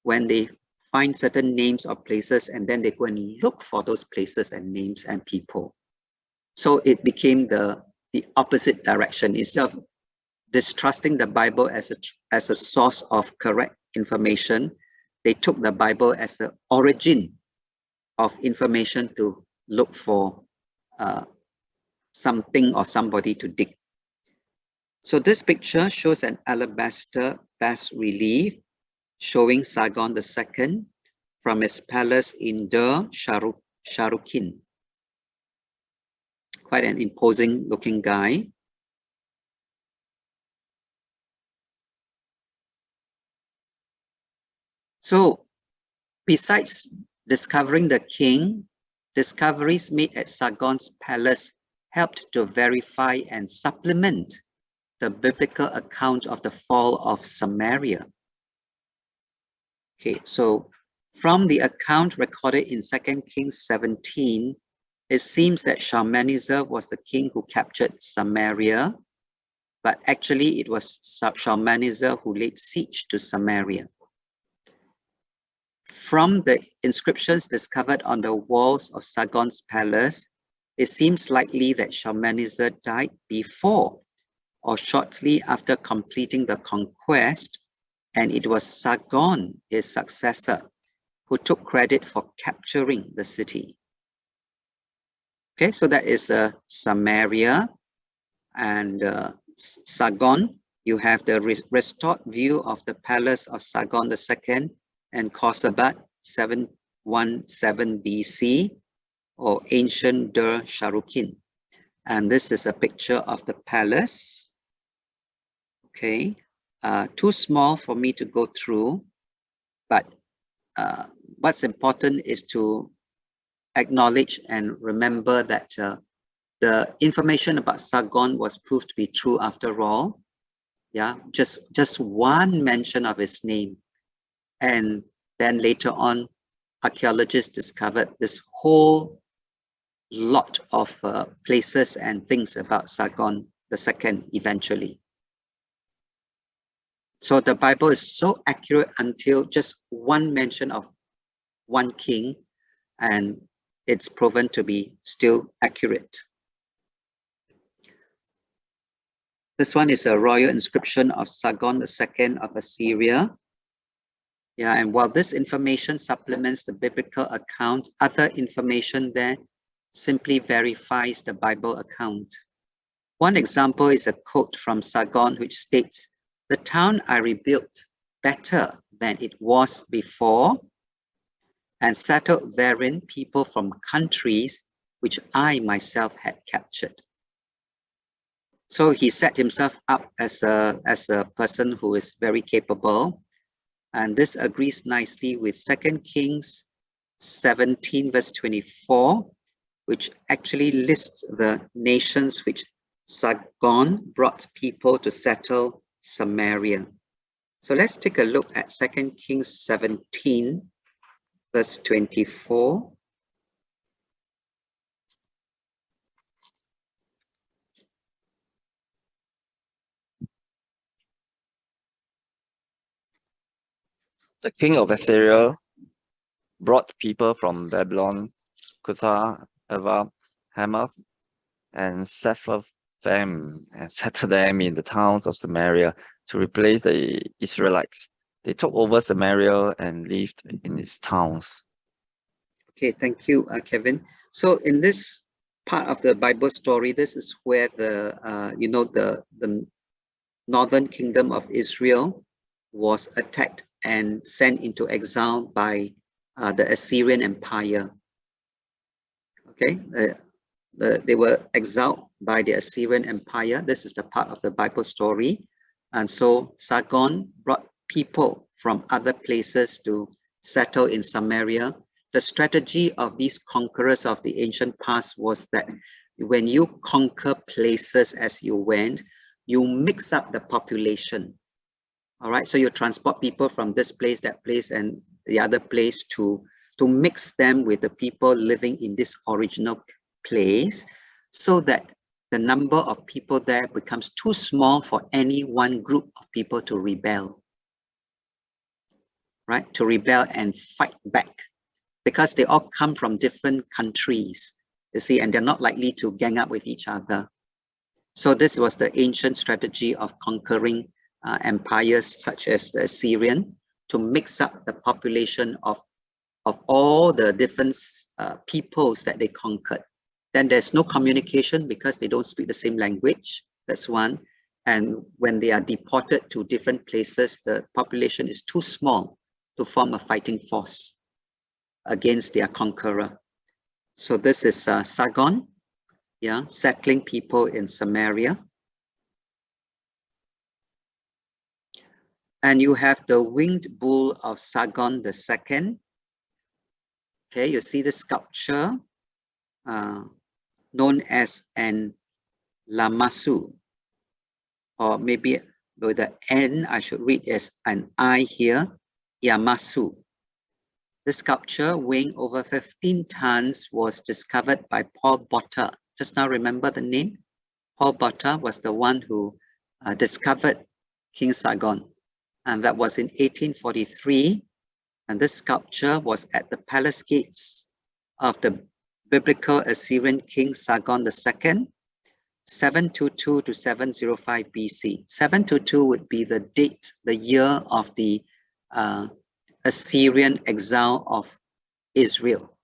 when they find certain names or places, and then they go and look for those places and names and people. So it became the opposite direction. Instead of distrusting the Bible as a source of correct information, they took the Bible as the origin of information to look for something or somebody to dig. So this picture shows an alabaster bas relief showing Sargon II from his palace in Dur Sharukin. Quite an imposing looking guy. So besides discovering the king, discoveries made at Sargon's palace helped to verify and supplement the biblical account of the fall of Samaria. Okay, so from the account recorded in 2 Kings 17, it seems that Shalmaneser was the king who captured Samaria, but actually it was Shalmaneser who laid siege to Samaria. From the inscriptions discovered on the walls of Sargon's palace, it seems likely that Shalmaneser died before or shortly after completing the conquest, and it was Sargon, his successor, who took credit for capturing the city. Okay, so that is Samaria, and Sargon. You have the restored view of the palace of Sargon II and Khosabat 717 BC, or ancient Dur Sharukin. And this is a picture of the palace. Okay, too small for me to go through, but what's important is to acknowledge and remember that the information about Sargon was proved to be true after all. Yeah, just one mention of his name. And then later on, archaeologists discovered this whole lot of places and things about Sargon II eventually. So the Bible is so accurate until just one mention of one king, and it's proven to be still accurate. This one is a royal inscription of Sargon II of Assyria. Yeah, and while this information supplements the biblical account, other information there simply verifies the Bible account. One example is a quote from Sargon which states, "The town I rebuilt better than it was before, and settled therein people from countries which I myself had captured." So he set himself up as a person who is very capable. And this agrees nicely with 2 Kings 17 verse 24, which actually lists the nations which Sargon brought people to settle Samaria. So let's take a look at 2 Kings 17 verse 24. The king of Assyria brought people from Babylon, Cutha, Ava, Hamath, and Sepharvaim, and settled them in the towns of Samaria to replace the Israelites. They took over Samaria and lived in its towns. Okay, thank you, Kevin. So in this part of the Bible story, this is where the the northern kingdom of Israel was attacked and sent into exile by the Assyrian Empire. Okay, they were exiled by the Assyrian Empire. This is the part of the Bible story. And so Sargon brought people from other places to settle in Samaria. The strategy of these conquerors of the ancient past was that when you conquer places as you went, you mix up the population. All right, so you transport people from this place, that place, and the other place to mix them with the people living in this original place, so that the number of people there becomes too small for any one group of people to rebel, right? To rebel and fight back, because they all come from different countries, you see, and they're not likely to gang up with each other. So this was the ancient strategy of conquering empires such as the Assyrian, to mix up the population of all the different peoples that they conquered. Then there's no communication because they don't speak the same language. That's one. And when they are deported to different places, the population is too small to form a fighting force against their conqueror. So this is Sargon, yeah, settling people in Samaria. And you have the winged bull of Sargon II. Okay, you see the sculpture known as an Lamassu, or maybe with the N, I should read as an I here, Yamassu. The sculpture, weighing over 15 tons, was discovered by Paul Botta. Just now remember the name? Paul Botta was the one who discovered King Sargon, and that was in 1843. And this sculpture was at the palace gates of the biblical Assyrian king Sargon II, 722 to 705 BC. 722 would be the date, the year of the Assyrian exile of Israel.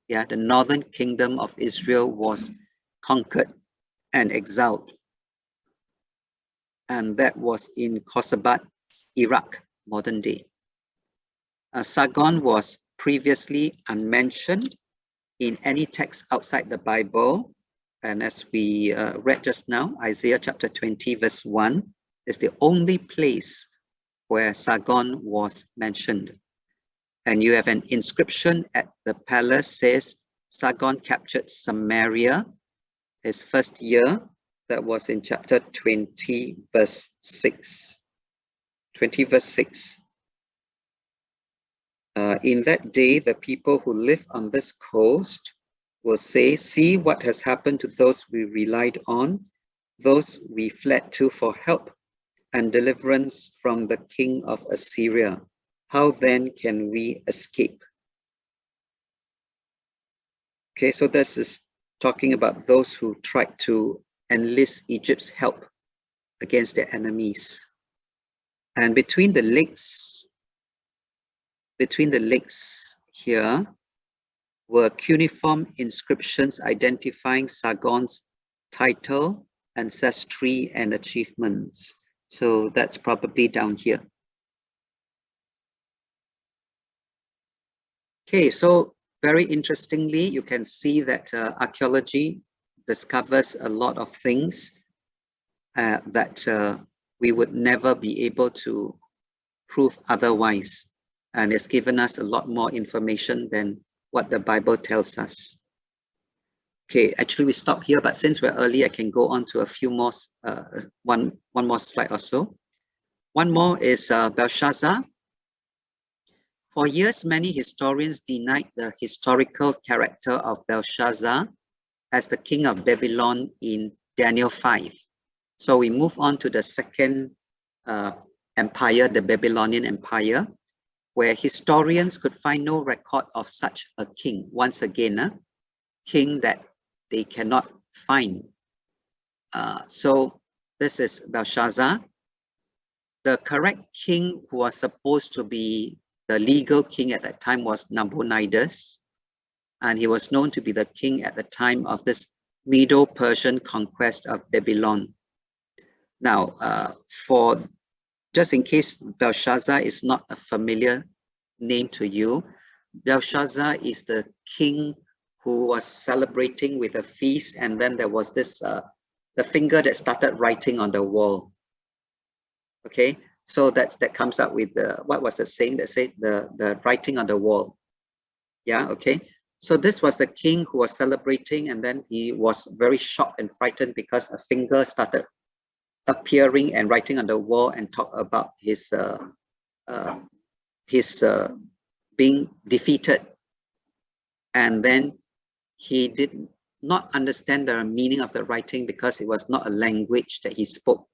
Yeah, the northern kingdom of Israel was conquered and exiled. And that was in Khosabat, Iraq, modern day. Sargon was previously unmentioned in any text outside the Bible. And as we read just now, Isaiah chapter 20, verse 1 is the only place where Sargon was mentioned. And you have an inscription at the palace says, Sargon captured Samaria, his first year. That was in chapter 20, verse 6. 20, verse 6. In that day, the people who live on this coast will say, see what has happened to those we relied on, those we fled to for help and deliverance from the king of Assyria. How then can we escape? Okay, so this is talking about those who tried to enlist Egypt's help against their enemies. And between the lakes here were cuneiform inscriptions identifying Sargon's title, ancestry, and achievements. So that's probably down here. Okay, so very interestingly, you can see that archaeology discovers a lot of things that we would never be able to prove otherwise. And it's given us a lot more information than what the Bible tells us. Okay, actually we stop here, but since we're early, I can go on to a few more, one more slide or so. One more is Belshazzar. For years, many historians denied the historical character of Belshazzar as the king of Babylon in Daniel 5. So we move on to the second empire, the Babylonian Empire, where historians could find no record of such a king. Once again, a king that they cannot find. So this is Belshazzar. The correct king who was supposed to be the legal king at that time was Nabonitis, and he was known to be the king at the time of this Medo-Persian conquest of Babylon. Now, just in case Belshazzar is not a familiar name to you, Belshazzar is the king who was celebrating with a feast, and then there was this, the finger that started writing on the wall. Okay, so that comes up with the, what was the saying that said the writing on the wall? Yeah, okay. So this was the king who was celebrating, and then he was very shocked and frightened because a finger started appearing and writing on the wall and talk about his being defeated. And then he did not understand the meaning of the writing because it was not a language that he spoke.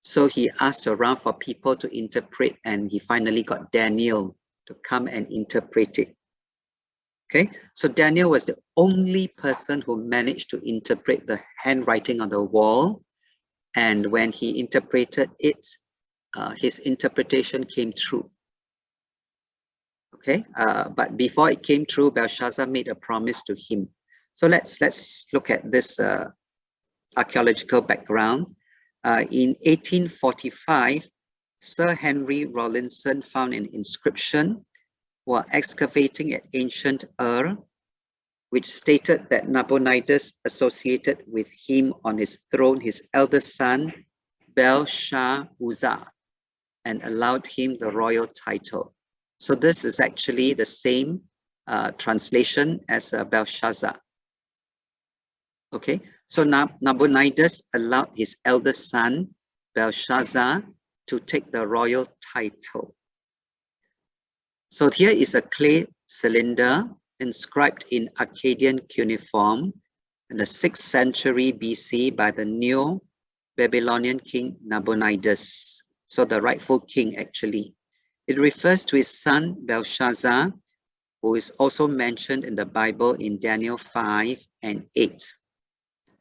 So he asked around for people to interpret, and he finally got Daniel to come and interpret it. Okay, so Daniel was the only person who managed to interpret the handwriting on the wall. And when he interpreted it, his interpretation came true. Okay, but before it came true, Belshazzar made a promise to him. So let's look at this archaeological background. In 1845, Sir Henry Rawlinson found an inscription while excavating at ancient Ur, which stated that Nabonitis associated with him on his throne his eldest son, Belshazzar, and allowed him the royal title. So this is actually the same translation as Belshazzar. Okay, so Nabonitis allowed his eldest son, Belshazzar, to take the royal title. So here is a clay cylinder inscribed in Akkadian cuneiform in the 6th century BC by the Neo-Babylonian king Nabonitis. So the rightful king actually. It refers to his son Belshazzar, who is also mentioned in the Bible in Daniel 5 and 8.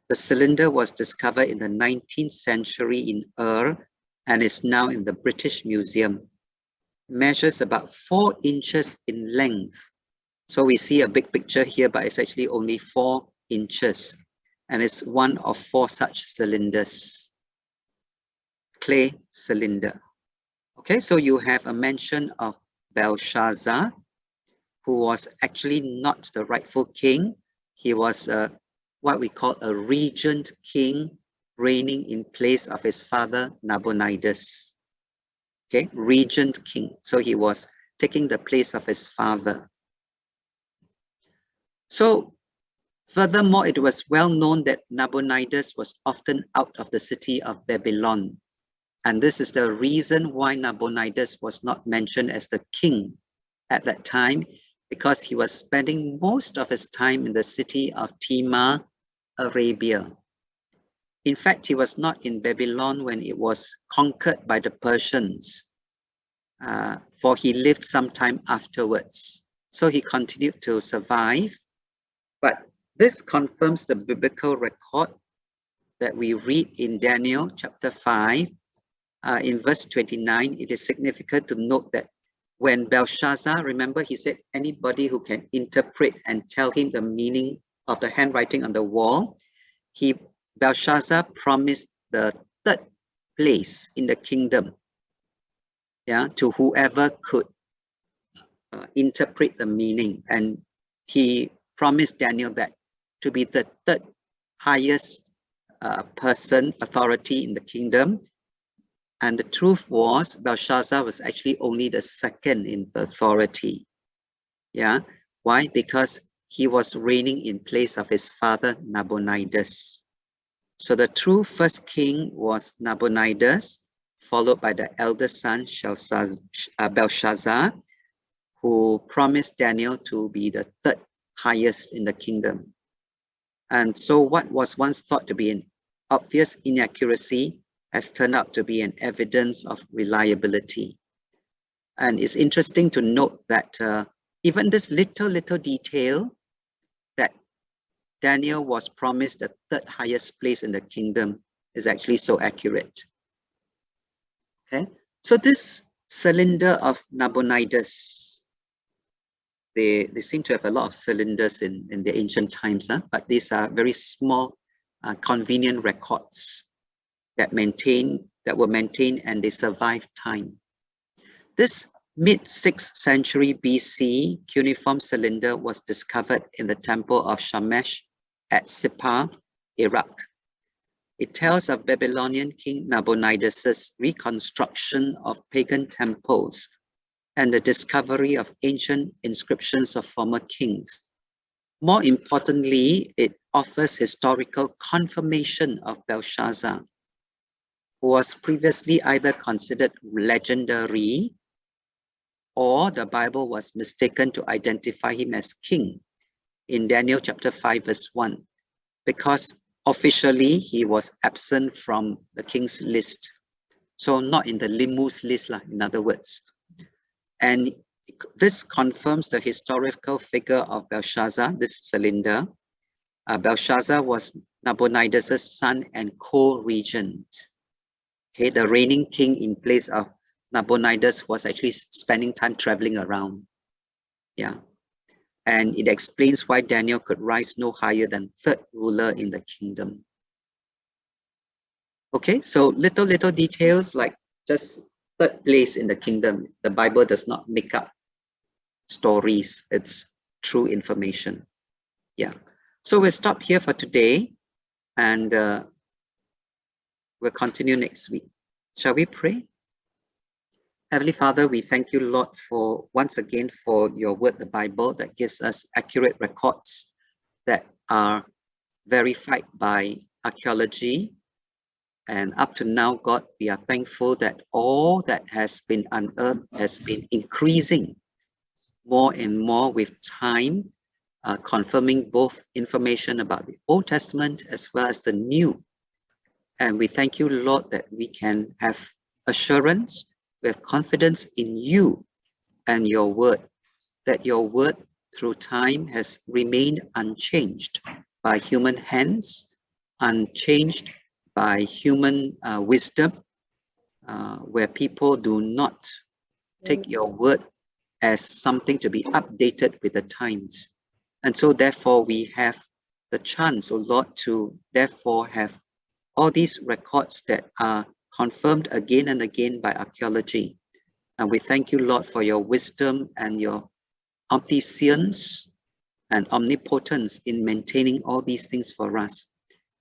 The cylinder was discovered in the 19th century in Ur and is now in the British Museum. Measures about 4 inches in length. So we see a big picture here, but it's actually only 4 inches. And it's one of 4 such cylinders. Clay cylinder. Okay, so you have a mention of Belshazzar, who was actually not the rightful king. He was what we call a regent king, reigning in place of his father Nabonitis. Okay, regent king. So he was taking the place of his father. So furthermore, it was well known that Nabonitis was often out of the city of Babylon. And this is the reason why Nabonitis was not mentioned as the king at that time, because he was spending most of his time in the city of Timar, Arabia. In fact, he was not in Babylon when it was conquered by the Persians, for he lived some time afterwards. So he continued to survive. But this confirms the biblical record that we read in Daniel chapter 5. In verse 29, it is significant to note that when Belshazzar, remember he said anybody who can interpret and tell him the meaning of the handwriting on the wall, Belshazzar promised the 3rd place in the kingdom, yeah, to whoever could interpret the meaning. And he promised Daniel that to be the 3rd highest authority in the kingdom. And the truth was, Belshazzar was actually only the 2nd in authority. Yeah, why? Because he was reigning in place of his father Nabonitis. So the true first king was Nabonitis, followed by the eldest son Belshazzar, who promised Daniel to be the 3rd highest in the kingdom. And so what was once thought to be an obvious inaccuracy has turned out to be an evidence of reliability. And it's interesting to note that even this little detail that Daniel was promised the 3rd highest place in the kingdom is actually so accurate. Okay, so this cylinder of Nabonitis, they seem to have a lot of cylinders in the ancient times, but these are very small, convenient records that were maintained and they survived time. This Mid-6th century BC, cuneiform cylinder was discovered in the temple of Shamash at Sippar, Iraq. It tells of Babylonian king Nabonitis' reconstruction of pagan temples and the discovery of ancient inscriptions of former kings. More importantly, it offers historical confirmation of Belshazzar, who was previously either considered legendary or the Bible was mistaken to identify him as king in Daniel chapter 5 verse 1, because officially he was absent from the king's list. So not in the Limus list, in other words. And this confirms the historical figure of Belshazzar, this cylinder. Belshazzar was Nabonitis' son and co-regent. Okay, the reigning king in place of Nabonitis was actually spending time traveling around. Yeah. And it explains why Daniel could rise no higher than third ruler in the kingdom. Okay, so little details like just third place in the kingdom. The Bible does not make up stories, it's true information. Yeah, so we'll stop here for today and we'll continue next week. Shall we pray? Heavenly Father, we thank you, Lord, for once again for your word, the Bible, that gives us accurate records that are verified by archaeology. And up to now, God, we are thankful that all that has been unearthed has been increasing more and more with time, confirming both information about the Old Testament as well as the New. And we thank you, Lord, that we can have assurance, we have confidence in you and your word, that your word through time has remained unchanged by human hands, unchanged by human wisdom, where people do not take your word as something to be updated with the times. And so therefore we have the chance, oh Lord, to therefore have all these records that are confirmed again and again by archaeology. And we thank you, Lord, for your wisdom and your omniscience and omnipotence in maintaining all these things for us.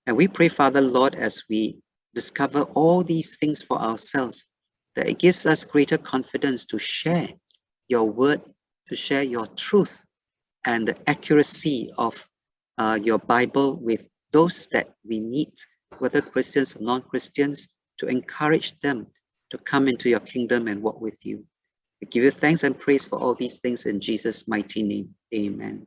And we pray, Father, Lord, as we discover all these things for ourselves, that it gives us greater confidence to share your word, to share your truth and the accuracy of your Bible with those that we meet, whether Christians or non-Christians, to encourage them to come into your kingdom and walk with you. We give you thanks and praise for all these things in Jesus' mighty name. Amen.